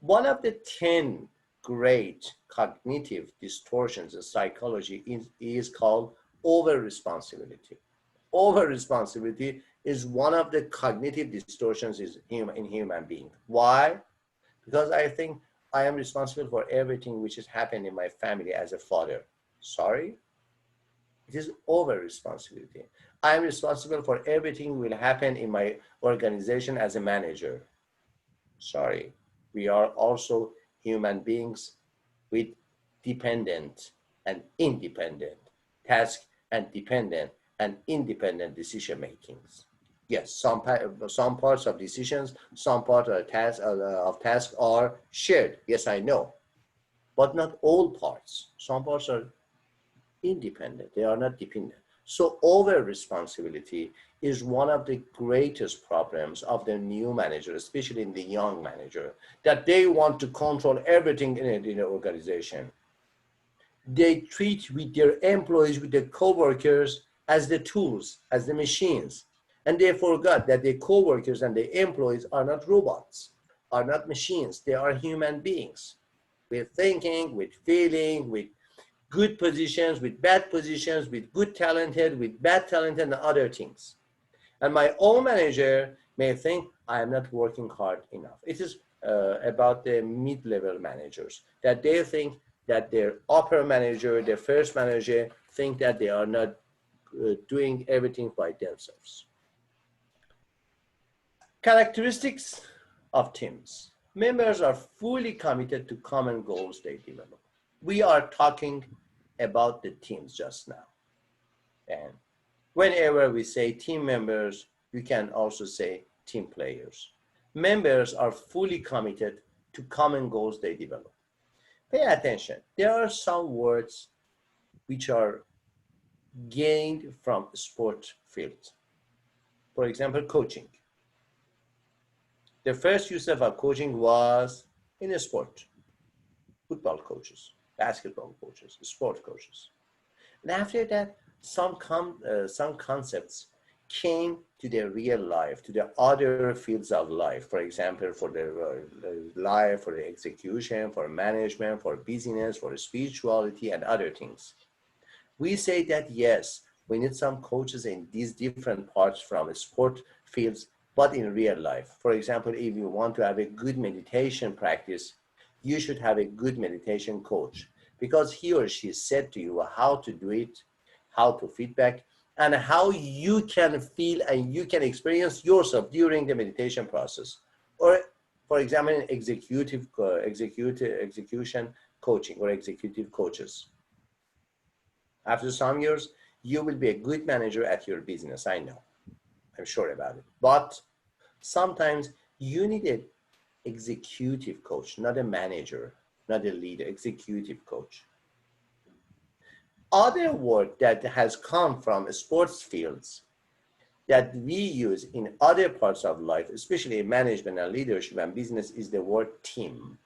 One of the 10 great cognitive distortions in psychology is called over-responsibility. Over-responsibility is one of the cognitive distortions in human beings. Why? Because I think I am responsible for everything which has happened in my family as a father. Sorry? It is over-responsibility. I am responsible for everything will happen in my organization as a manager. Sorry, we are also human beings with dependent and independent task and dependent and independent decision makings. Yes, some parts of decisions, some parts of tasks are shared. Yes, I know, but not all parts. Some parts are independent. They are not dependent. So over responsibility is one of the greatest problems of the new manager, especially in the young manager, that they want to control everything in an organization. They treat with their employees, with their co-workers as the tools, as the machines. And they forgot that the co-workers and the employees are not robots, are not machines. They are human beings with thinking, with feeling, with good positions, with bad positions, with good talented, with bad talented, and other things. And my own manager may think I am not working hard enough. It is about the mid-level managers, that they think that their upper manager, their first manager, think that they are not doing everything by themselves. Characteristics of teams. Members are fully committed to common goals they develop. We are talking about the teams just now. And whenever we say team members, you can also say team players. Members are fully committed to common goals they develop. Pay attention. There are some words which are gained from sport fields. For example, coaching. The first use of coaching was in a sport. Football coaches, basketball coaches, sport coaches. And after that, some concepts came to their real life, to the other fields of life. For example, for the life, for the execution, for management, for business, for spirituality, and other things. We say that yes, we need some coaches in these different parts from sport fields, but in real life. For example, if you want to have a good meditation practice, you should have a good meditation coach, because he or she said to you how to do it, how to feedback, and how you can feel and you can experience yourself during the meditation process. Or, for example, execution coaching or executive coaches. After some years, you will be a good manager at your business. I know, I'm sure about it. But sometimes you need an executive coach, not a manager, not a leader, executive coach. Other word that has come from sports fields that we use in other parts of life, especially in management and leadership and business, is the word team.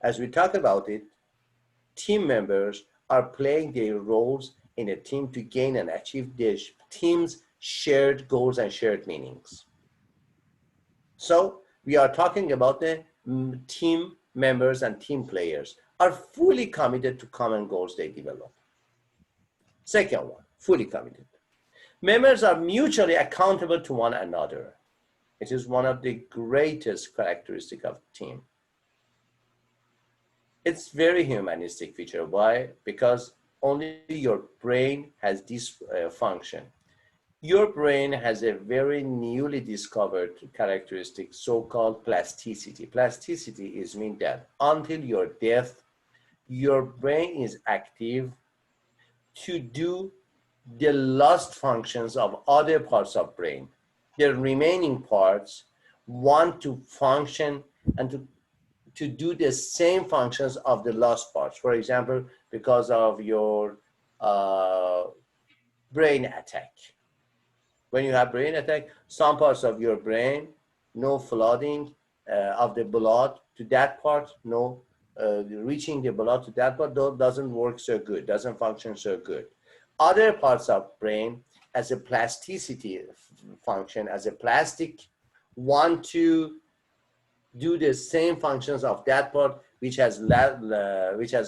As we talk about it, team members are playing their roles in a team to gain and achieve their team's shared goals and shared meanings. So we are talking about the team members and team players are fully committed to common goals they develop. Second one, fully committed. Members are mutually accountable to one another. It is one of the greatest characteristics of the team. It's very humanistic feature. Why? Because only your brain has this function. Your brain has a very newly discovered characteristic, so-called plasticity. Plasticity is mean that until your death, your brain is active to do the lost functions of other parts of brain. The remaining parts want to function and to do the same functions of the lost parts. For example, because of your brain attack. When you have brain attack, some parts of your brain, no flooding of the blood to that part, no reaching the blood to that part, though doesn't work so good, doesn't function so good. Other parts of brain, as a plasticity function, as a plastic, want to do the same functions of that part which has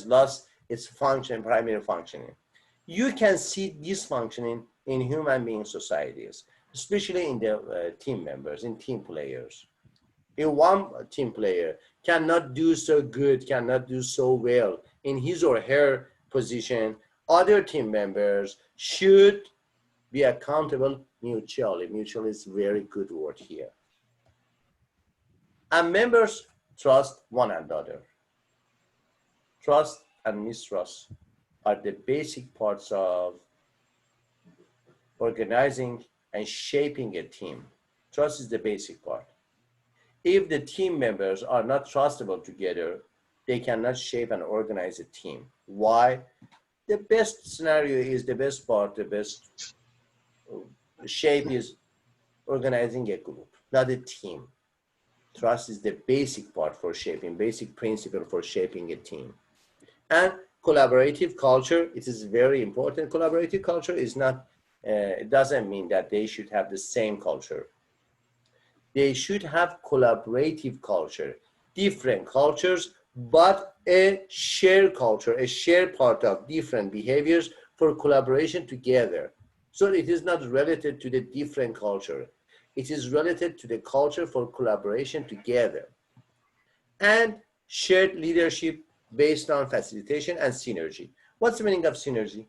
lost its function, primary functioning. You can see this functioning in human being societies, especially in the team members, in team players. If one team player cannot do so good, cannot do so well in his or her position, other team members should be accountable mutually. Mutual is a very good word here. And members trust one another. Trust and mistrust are the basic parts of organizing and shaping a team. Trust is the basic part. If the team members are not trustable together, they cannot shape and organize a team. Why? The best scenario is the best part, the best shape is organizing a group, not a team. Trust is the basic part for shaping, basic principle for shaping a team. And collaborative culture, it is very important. Collaborative culture is not, it doesn't mean that they should have the same culture. They should have collaborative culture, different cultures, but a shared culture, a shared part of different behaviors for collaboration together. So it is not related to the different culture. It is related to the culture for collaboration together. And shared leadership based on facilitation and synergy. What's the meaning of synergy?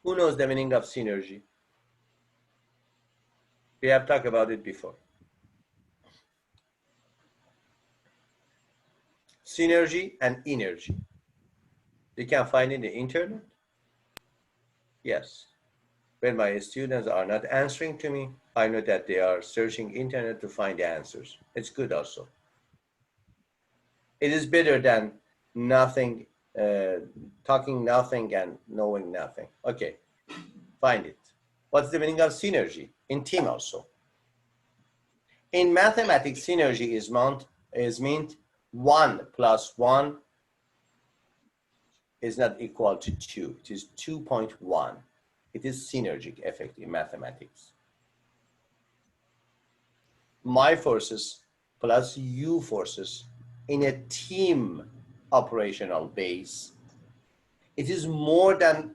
Who knows the meaning of synergy? We have talked about it before. Synergy and energy. You can find it in the internet. Yes. When my students are not answering to me, I know that they are searching internet to find the answers. It's good also. It is better than nothing, talking nothing and knowing nothing. Okay, find it. What's the meaning of synergy? In team also. In mathematics, synergy is meant 1 plus 1 is not equal to 2. It is 2.1. It is synergic effect in mathematics. My forces plus you forces in a team operational base, it is more than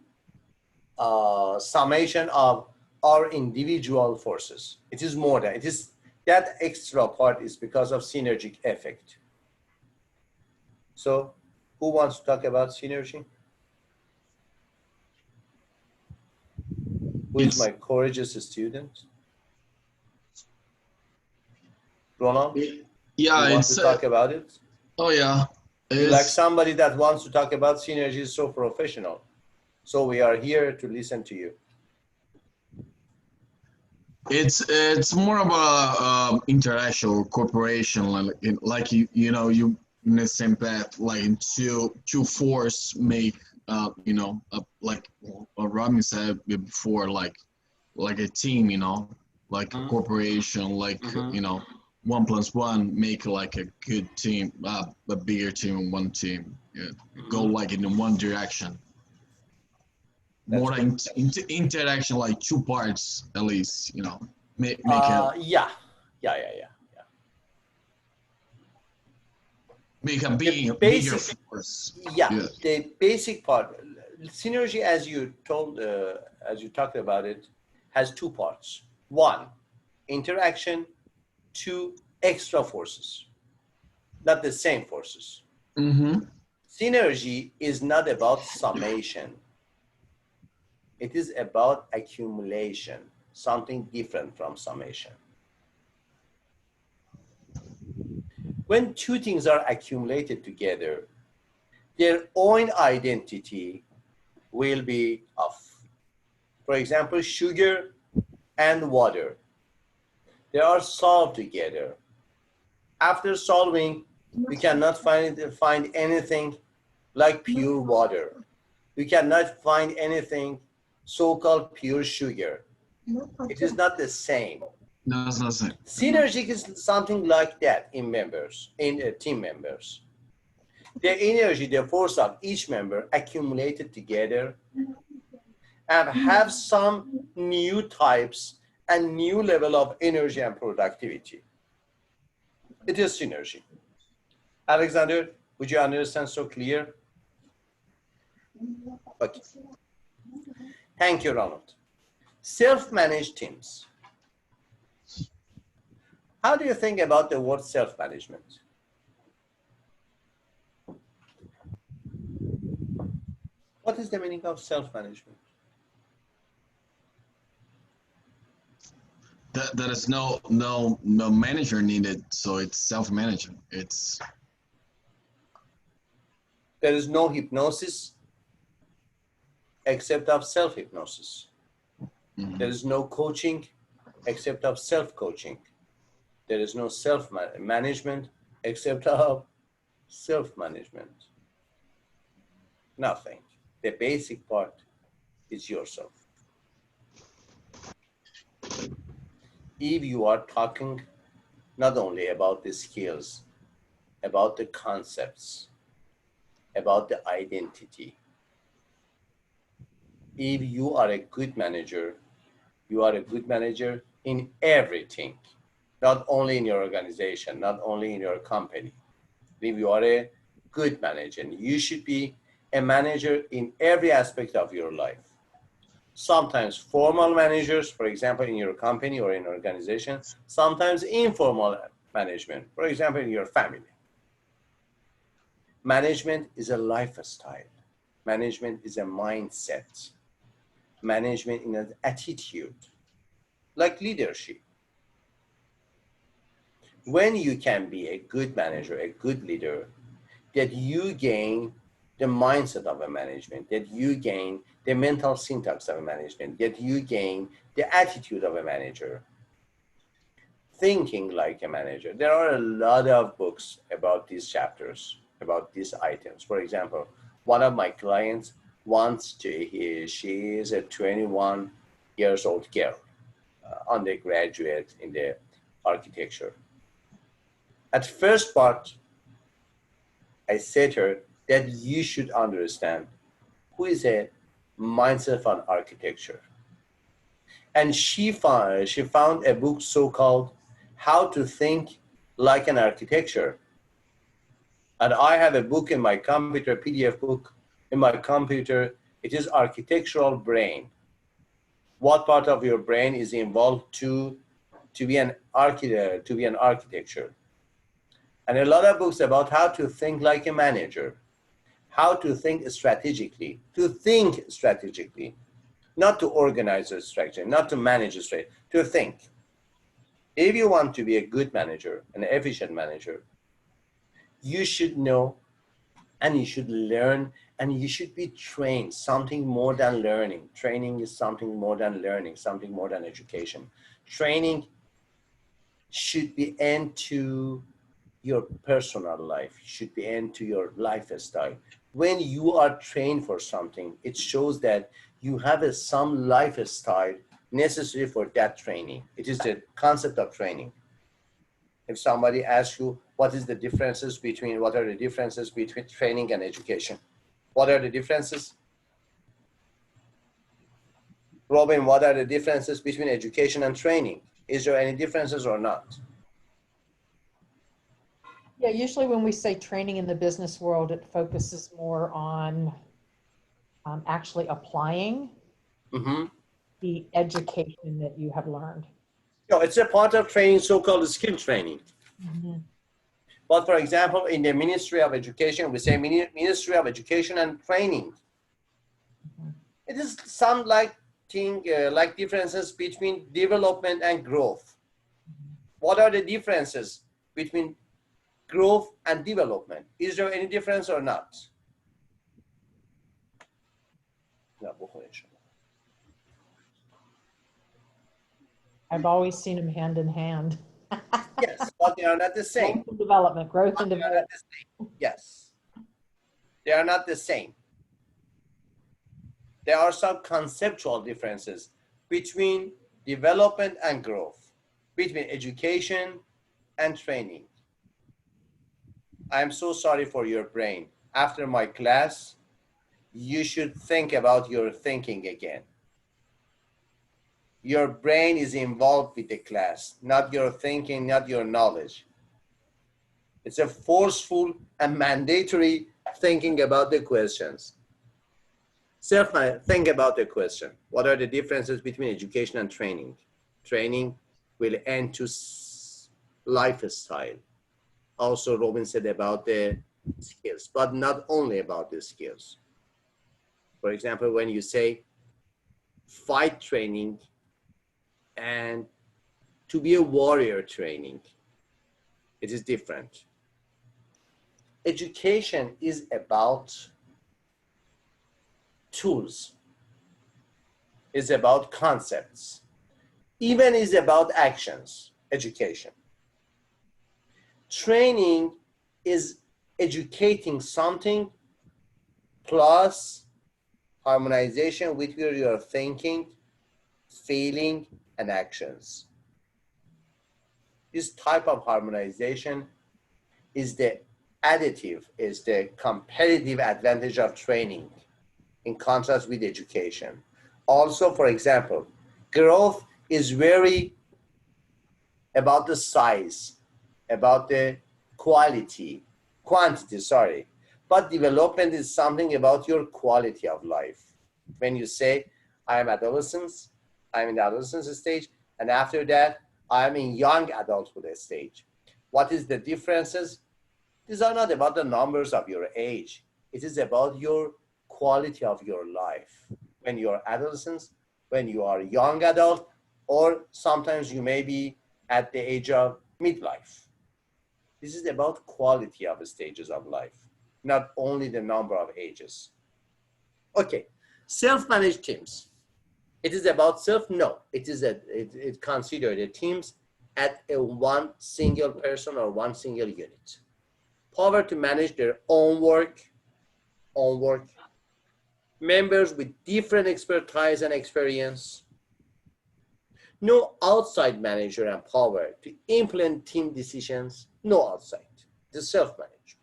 summation of our individual forces. It is more than, it is, that extra part is because of synergic effect. So who wants to talk about synergy? Who is my courageous student? Ronald? Yeah, you want to talk about it? Oh yeah. Like somebody that wants to talk about synergy is so professional. So we are here to listen to you. It's more about international cooperation, like you know, you in the same path, like two force make you know, like Rami said before, like a team, you know, like a corporation, like you know, 1 plus 1 make like a good team, a bigger team, one team, yeah. Go like in one direction. More like interaction, like two parts at least, you know. Make yeah. Make a bigger force. Yeah, the basic part, synergy, as you talked about it, has two parts. One, interaction. Two, extra forces, not the same forces. Mm-hmm. Synergy is not about summation. It is about accumulation, something different from summation. When two things are accumulated together, their own identity will be off. For example, sugar and water. They are solved together. After solving, we cannot find anything like pure water. We cannot find anything so-called pure sugar. It is not the same. No, it's not the same. Synergy is something like that in members, in team members. The energy, the force of each member accumulated together and have some new types and new level of energy and productivity. It is synergy. Alexander, would you understand so clear? Okay. Thank you, Ronald. Self-managed teams. How do you think about the word self-management? What is the meaning of self-management? That is no manager needed, so it's self-managing. There is no hypnosis except of self-hypnosis. Mm-hmm. There is no coaching except of self-coaching. There is no self-management except of self-management. Nothing. The basic part is yourself. If you are talking not only about the skills, about the concepts, about the identity, if you are a good manager, you are a good manager in everything, not only in your organization, not only in your company. If you are a good manager, you should be a manager in every aspect of your life. Sometimes formal managers, for example, in your company or in organization, sometimes informal management, for example, in your family. Management is a lifestyle. Management is a mindset. Management is an attitude, like leadership. When you can be a good manager, a good leader, that you gain the mindset of a management, that you gain the mental syntax of a management, that you gain the attitude of a manager, thinking like a manager. There are a lot of books about these chapters, about these items. For example, one of my clients she is a 21 years old girl, undergraduate in the architecture. At first part, I said to her that you should understand who is a mindset of architecture. And she found a book so-called How to Think Like an Architecture. And I have a book in my computer, PDF book in my computer. It is Architectural Brain. What part of your brain is involved to be an architecture? And a lot of books about how to think like a manager, how to think strategically, not to organize a strategy, not to manage a strategy, to think. If you want to be a good manager, an efficient manager, you should know and you should learn and you should be trained, something more than learning. Training is something more than learning, something more than education. Training should be into your personal life, should be into your lifestyle. When you are trained for something, it shows that you have some lifestyle necessary for that training. It is the concept of training. If somebody asks you, what are the differences between training and education? What are the differences? Robin, what are the differences between education and training? Is there any differences or not? Yeah, usually when we say training in the business world, it focuses more on actually applying Mm-hmm. the education that you have learned. So it's a part of training, so-called skill training. Mhm. But for example, in the Ministry of Education, we say Ministry of Education and Training. It is some like differences between development and growth. What are the differences between growth and development? Is there any difference or not? I've always seen them hand in hand. Yes, but they are not the same. Growth and development, growth and They are not development. the same. Yes, they are not the same. There are some conceptual differences between development and growth, between education and training. I'm so sorry for your brain. After my class, you should think about your thinking again. Your brain is involved with the class, not your thinking, not your knowledge. It's a forceful and mandatory thinking about the questions. Think about the question. What are the differences between education and training? Training will end to lifestyle. Also, Robin said about the skills, but not only about the skills. For example, when you say fight training and to be a warrior training, it is different. Education is about tools, is about concepts, even is about actions, education. Training is educating something plus harmonization with your thinking, feeling, and actions. This type of harmonization is the additive, is the competitive advantage of training in contrast with education. Also, for example, growth is very about the size, about the quantity, sorry. But development is something about your quality of life. When you say, I'm in the adolescence stage, and after that, I'm in young adulthood stage. What is the differences? These are not about the numbers of your age. It is about your quality of your life. When you are adolescents, when you are young adult, or sometimes you may be at the age of midlife. This is about quality of stages of life, not only the number of ages. Okay, self-managed teams. It is about self? No, it considered the teams at a one single person or one single unit. Power to manage their own work, members with different expertise and experience, no outside manager and power to implement team decisions, no outside, the self-manager.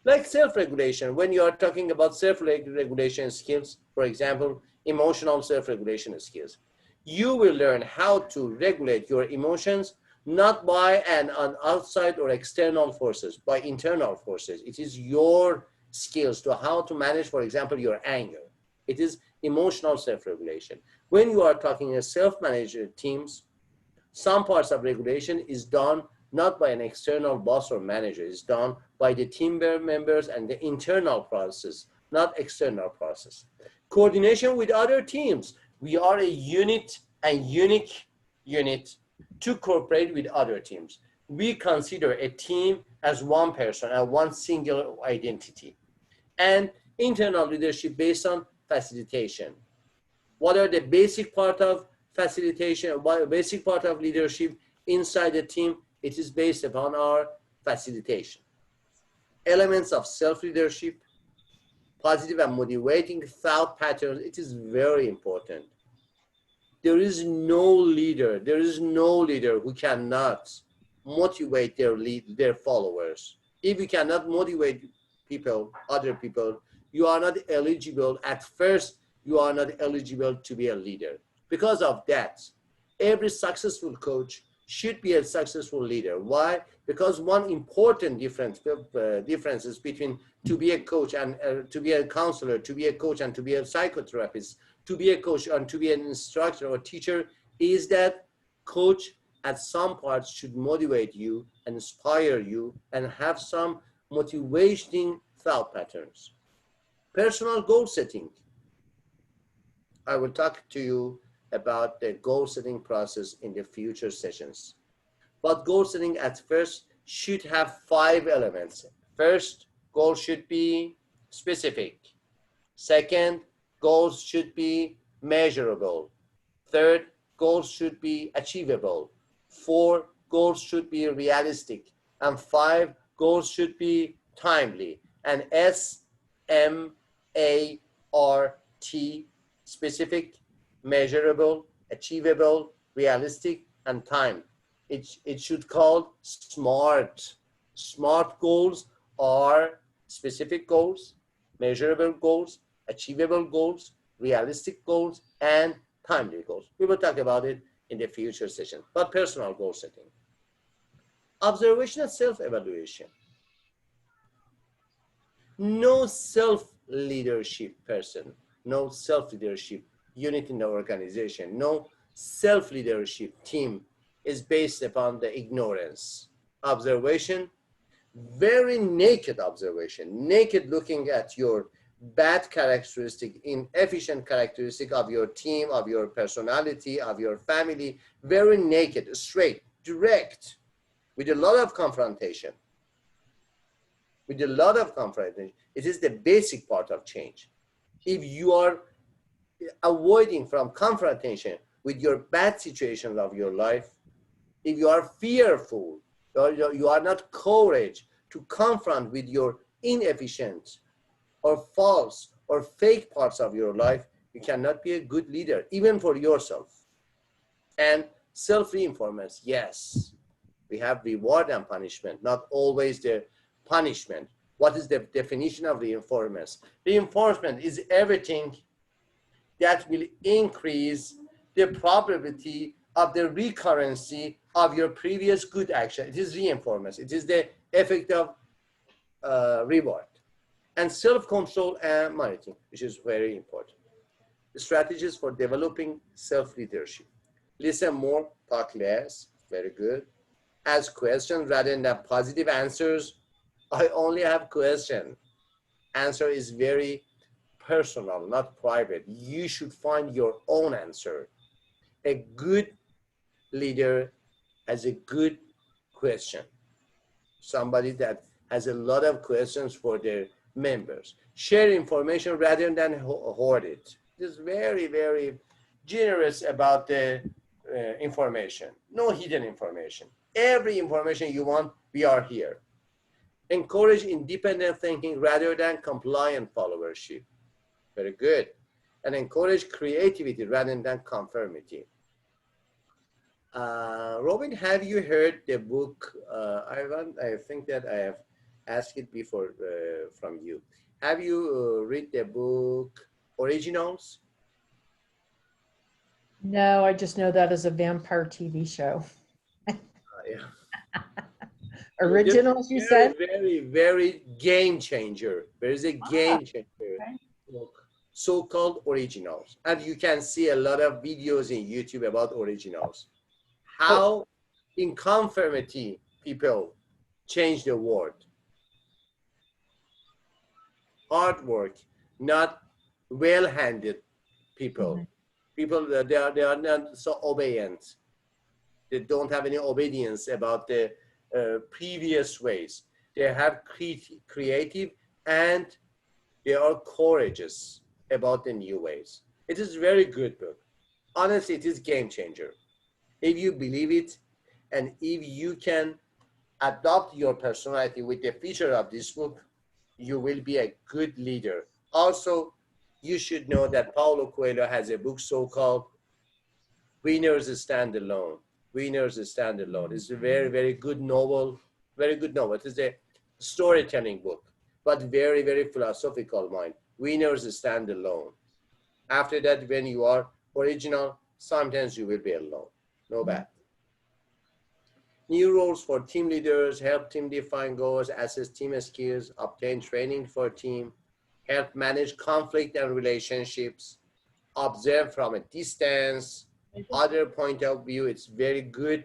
Like self-regulation, when you are talking about self-regulation skills, for example, emotional self-regulation skills, you will learn how to regulate your emotions not by an outside or external forces, by internal forces. It is your skills to how to manage, for example, your anger. It is emotional self-regulation. When you are talking as self-managed teams, some parts of regulation is done not by an external boss or manager, it's done by the team members and the internal process, not external process. Coordination with other teams. We are a unit and unique unit to cooperate with other teams. We consider a team as one person and one single identity. And internal leadership based on facilitation. What are the basic part of facilitation, what basic part of leadership inside the team? It is based upon our facilitation. Elements of self-leadership, positive and motivating thought patterns, it is very important. There is no leader who cannot motivate their followers. If you cannot motivate other people, you are not eligible. At first, you are not eligible to be a leader. Because of that, every successful coach should be a successful leader. Why? Because one important differences between to be a coach and to be a counselor, to be a coach and to be a psychotherapist, to be a coach and to be an instructor or teacher is that Coach at some parts should motivate you, inspire you, and have some motivating thought patterns. Personal goal setting. I will talk to you about the goal setting process in the future sessions. But goal setting at first should have 5 elements. First, goal should be specific. Second, goals should be measurable. Third, goals should be achievable. 4, goals should be realistic. And 5, goals should be timely. And SMART, specific, measurable, achievable, realistic, and timed. It should called SMART. SMART goals are specific goals, measurable goals, achievable goals, realistic goals, and timely goals. We will talk about it in the future session. But personal goal setting. Observational self-evaluation. No self-leadership person, no self-leadership unit in the organization, no self-leadership team is based upon the ignorance. Observation, very naked observation, naked looking at your bad characteristic, inefficient characteristic of your team, of your personality, of your family, very naked, straight, direct, with a lot of confrontation. With a lot of confrontation. It is the basic part of change. If you are avoiding from confrontation with your bad situations of your life, if you are fearful, or you are not courage to confront with your inefficient or false or fake parts of your life, you cannot be a good leader, even for yourself. And self-reinforcement, yes, we have reward and punishment, not always the punishment. What is the definition of reinforcement? Reinforcement is everything that will increase the probability of the recurrency of your previous good action. It is reinforcement. It is the effect of reward. And self-control and monitoring, which is very important. The strategies for developing self-leadership. Listen more, talk less, very good. Ask questions rather than positive answers. I only have question. Answer is very personal, not private. You should find your own answer. A good leader has a good question. Somebody that has a lot of questions for their members. Share information rather than hoard it. Just very, very generous about the information. No hidden information. Every information you want, we are here. Encourage independent thinking rather than compliant followership. Very good. And encourage creativity rather than conformity. Robin, have you heard the book? I think that I have asked it before from you. Have you read the book Originals? No, I just know that as a vampire TV show. Yeah. Originals, you very, said? Very, very game changer. There is a game changer book, so-called Originals. And you can see a lot of videos in YouTube about Originals. How in conformity people change the world. Hard work, not well-handed people. People, they are not so obedient. They don't have any obedience about the previous ways. They have creative and they are courageous about the new ways. It is a very good book. Honestly, it is game changer. If you believe it, and if you can adopt your personality with the feature of this book, you will be a good leader. Also, you should know that Paulo Coelho has a book so-called Winners Stand Alone. Winners Stand Alone. It's a very, very good novel, very good novel. It is a storytelling book, but very, very philosophical mind. Winners Stand Alone. After that, when you are original, sometimes you will be alone. No bad. New roles for team leaders, help team define goals, assess team skills, obtain training for team, help manage conflict and relationships, observe from a distance, other point of view. It's very good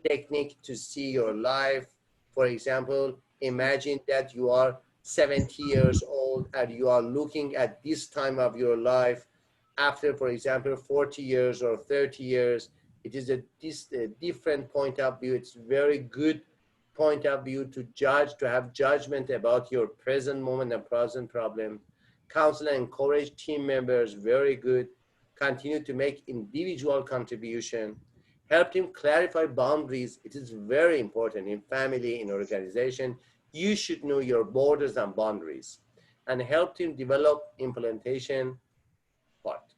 technique to see your life. For example, imagine that you are 70 years old and you are looking at this time of your life after, for example, 40 years or 30 years. It is a different point of view. It's very good point of view to judge, to have judgment about your present moment and present problem. Counsel and encourage team members, very good. Continue to make individual contribution. Help them clarify boundaries. It is very important in family, in organization. You should know your borders and boundaries, and help them develop implementation part.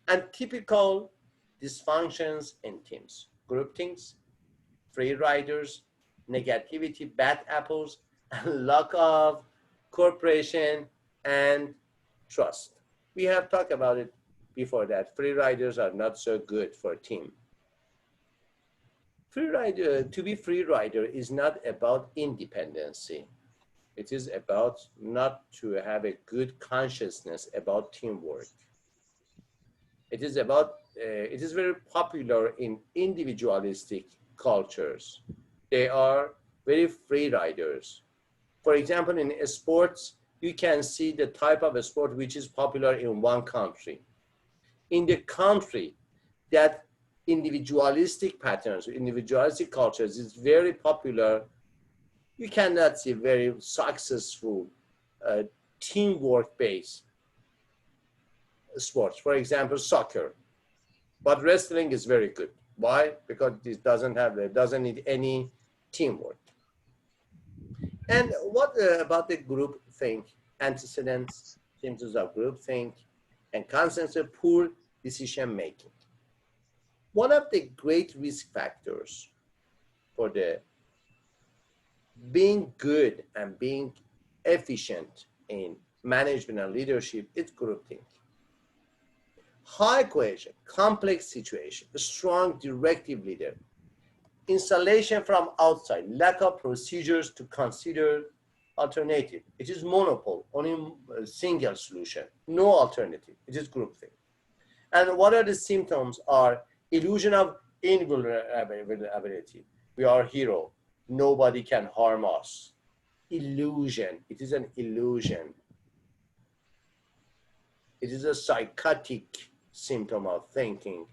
And typical dysfunctions in teams: groupthink, free riders, negativity, bad apples, and lack of cooperation and trust. We have talked about it before that free riders are not so good for a team. Free rider, to be free rider is not about independency. It is about not to have a good consciousness about teamwork. It is about, it is very popular in individualistic cultures. They are very free riders. For example, in sports, you can see the type of a sport which is popular in one country. In the country that individualistic patterns, individualistic cultures is very popular, you cannot see very successful teamwork-based sports. For example, soccer. But wrestling is very good. Why? Because it doesn't need any teamwork. And what about the group think? Antecedents, symptoms of group think, and consensus, poor decision making. One of the great risk factors for the being good and being efficient in management and leadership is groupthink. High cohesion, complex situation, a strong directive leader, installation from outside, lack of procedures to consider alternative. It is monopole, only a single solution, no alternative. It is groupthink. And what are the symptoms are illusion of invulnerability. We are hero. Nobody can harm us. Illusion. It is an illusion. It is a psychotic symptom of thinking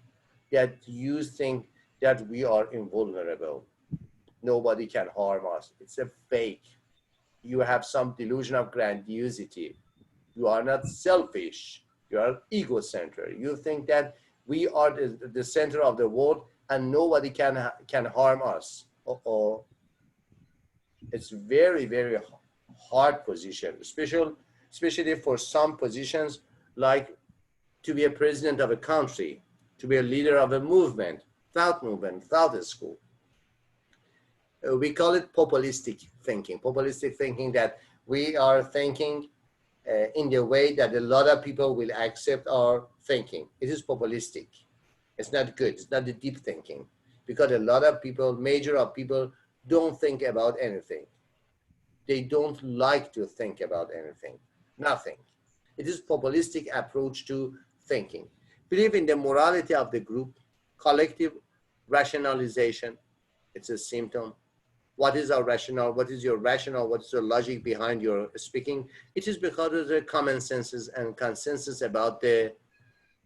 that you think that we are invulnerable. Nobody can harm us. It's a fake. You have some delusion of grandiosity. You are not selfish. You are egocentric. You think that we are the center of the world and nobody can harm us. It's very, very hard position, especially for some positions like to be a president of a country, to be a leader of a movement, thought a school. We call it populistic thinking. Populistic thinking that we are thinking in the way that a lot of people will accept our thinking. It is populistic. It's not good. It's not the deep thinking, because a lot of people, major of people, don't think about anything. They don't like to think about anything, nothing. It is populistic approach to thinking. Believe in the morality of the group, collective rationalization. It's a symptom. What is our rationale? What is your rationale? What is the logic behind your speaking? It is because of the common senses and consensus about the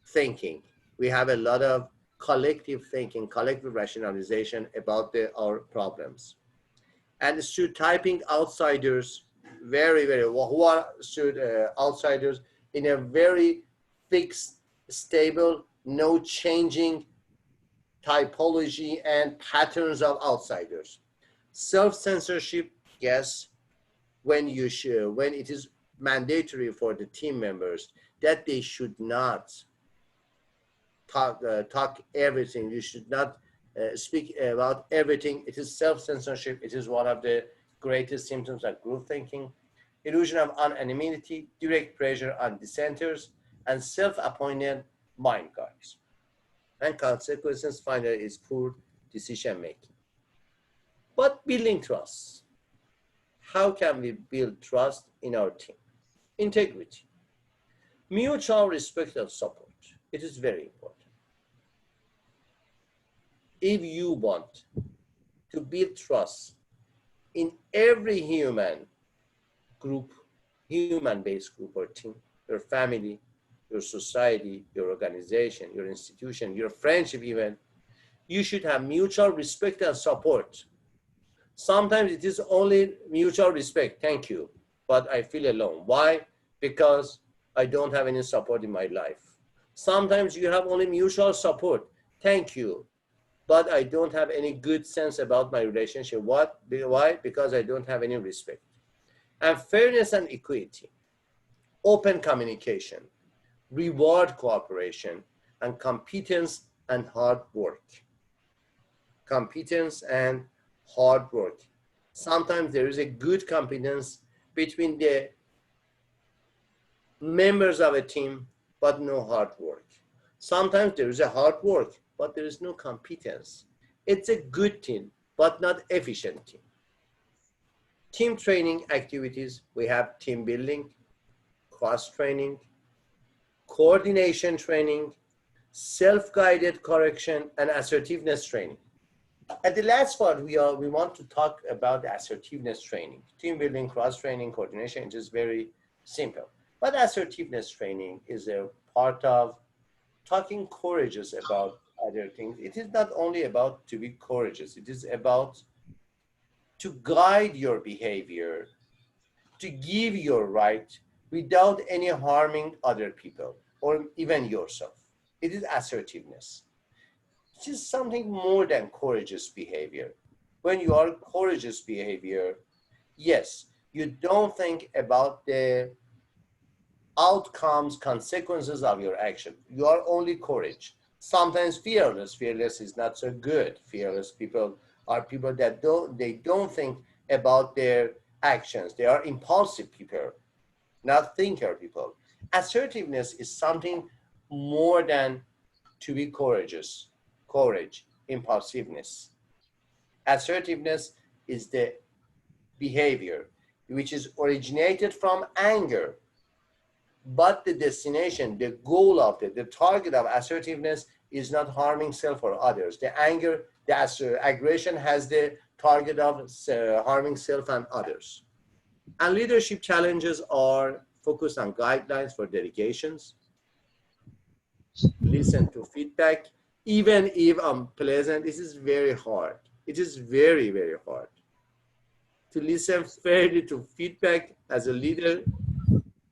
thinking. We have a lot of collective thinking, collective rationalization about our problems. And stereotyping outsiders, very, who are outsiders in a very fixed, stable, no changing typology and patterns of outsiders. Self-censorship, yes, when it is mandatory for the team members that they should not talk everything. You should not speak about everything. It is self-censorship. It is one of the greatest symptoms of group thinking. Illusion of anonymity, direct pressure on dissenters, and self-appointed mind guards. And consequences finally is poor decision making. But building trust. How can we build trust in our team? Integrity. Mutual respect and support. It is very important. If you want to build trust in every group, human-based group or team, your family, your society, your organization, your institution, your friendship even, you should have mutual respect and support. Sometimes it is only mutual respect, thank you, but I feel alone. Why? Because I don't have any support in my life. Sometimes you have only mutual support, thank you, but I don't have any good sense about my relationship. What? Why? Because I don't have any respect. And fairness and equity, open communication, reward cooperation, and competence and hard work. Competence and hard work. Sometimes there is a good competence between the members of a team, but no hard work. Sometimes there is a hard work, but there is no competence. It's a good team, but not efficient team. Team training activities, we have team building, cross training, coordination training, self-guided correction, and assertiveness training. At the last part, we want to talk about assertiveness training. Team building, cross training, coordination, it is very simple. But assertiveness training is a part of talking courageous about other things. It is not only about to be courageous, it is about to guide your behavior, to give your right without any harming other people or even yourself. It is assertiveness. It is something more than courageous behavior. When you are courageous behavior, yes, you don't think about the outcomes, consequences of your action. You are only courage. Sometimes fearless. Fearless is not so good. Fearless people are people that don't think about their actions. They are impulsive people, not thinker people. Assertiveness is something more than to be courageous. Courage, impulsiveness. Assertiveness is the behavior which is originated from anger, but the destination, the goal of it, the target of assertiveness is not harming self or others. The anger, the aggression has the target of harming self and others. And leadership challenges are focused on guidelines for delegations, listen to feedback, even if unpleasant. This is very hard. It is very, very hard to listen fairly to feedback as a leader,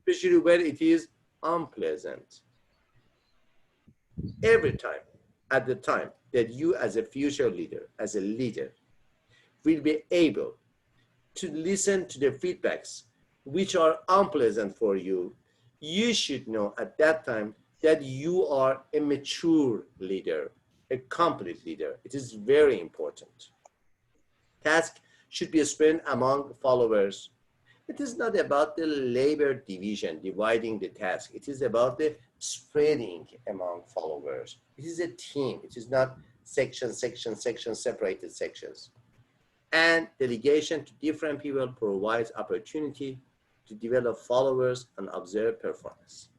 especially when it is unpleasant. Every time, at the time that you as a future leader, as a leader, will be able to listen to the feedbacks which are unpleasant for you, you should know at that time that you are a mature leader, a complete leader. It is very important. Task should be spread among followers. It is not about the labor division, dividing the task. It is about the spreading among followers. It is a team. It is not section, separated sections. And delegation to different people provides opportunity to develop followers and observe performance.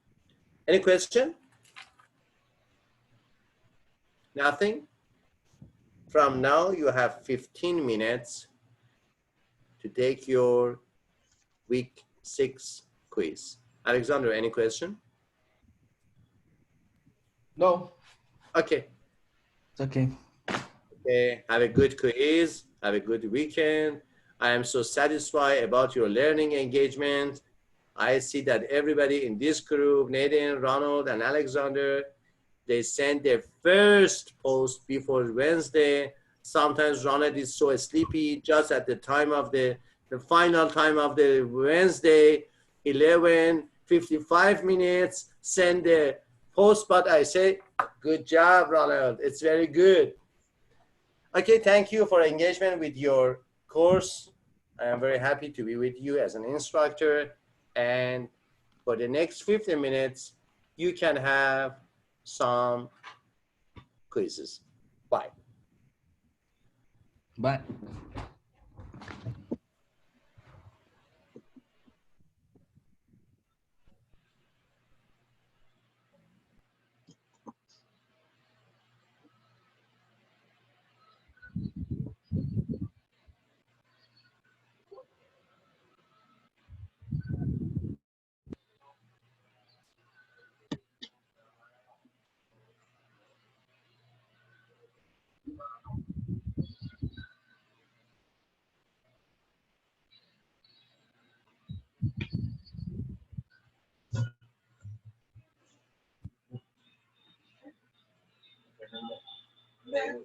Any question? Nothing? From now, you have 15 minutes to take your week 6 quiz. Alexander, any question? No, Okay. it's okay. Okay. Have a good quiz. Have a good weekend. I am so satisfied about your learning engagement. I see that everybody in this group, Nathan, Ronald, and Alexander, they sent their first post before Wednesday. Sometimes Ronald is so sleepy just at the time of the final time of the Wednesday, 11:55 minutes, send the post, but I say, good job, Ronald. It's very good. Okay, thank you for engagement with your course. I am very happy to be with you as an instructor. And for the next 15 minutes, you can have some quizzes. Bye. Bye. Hmm?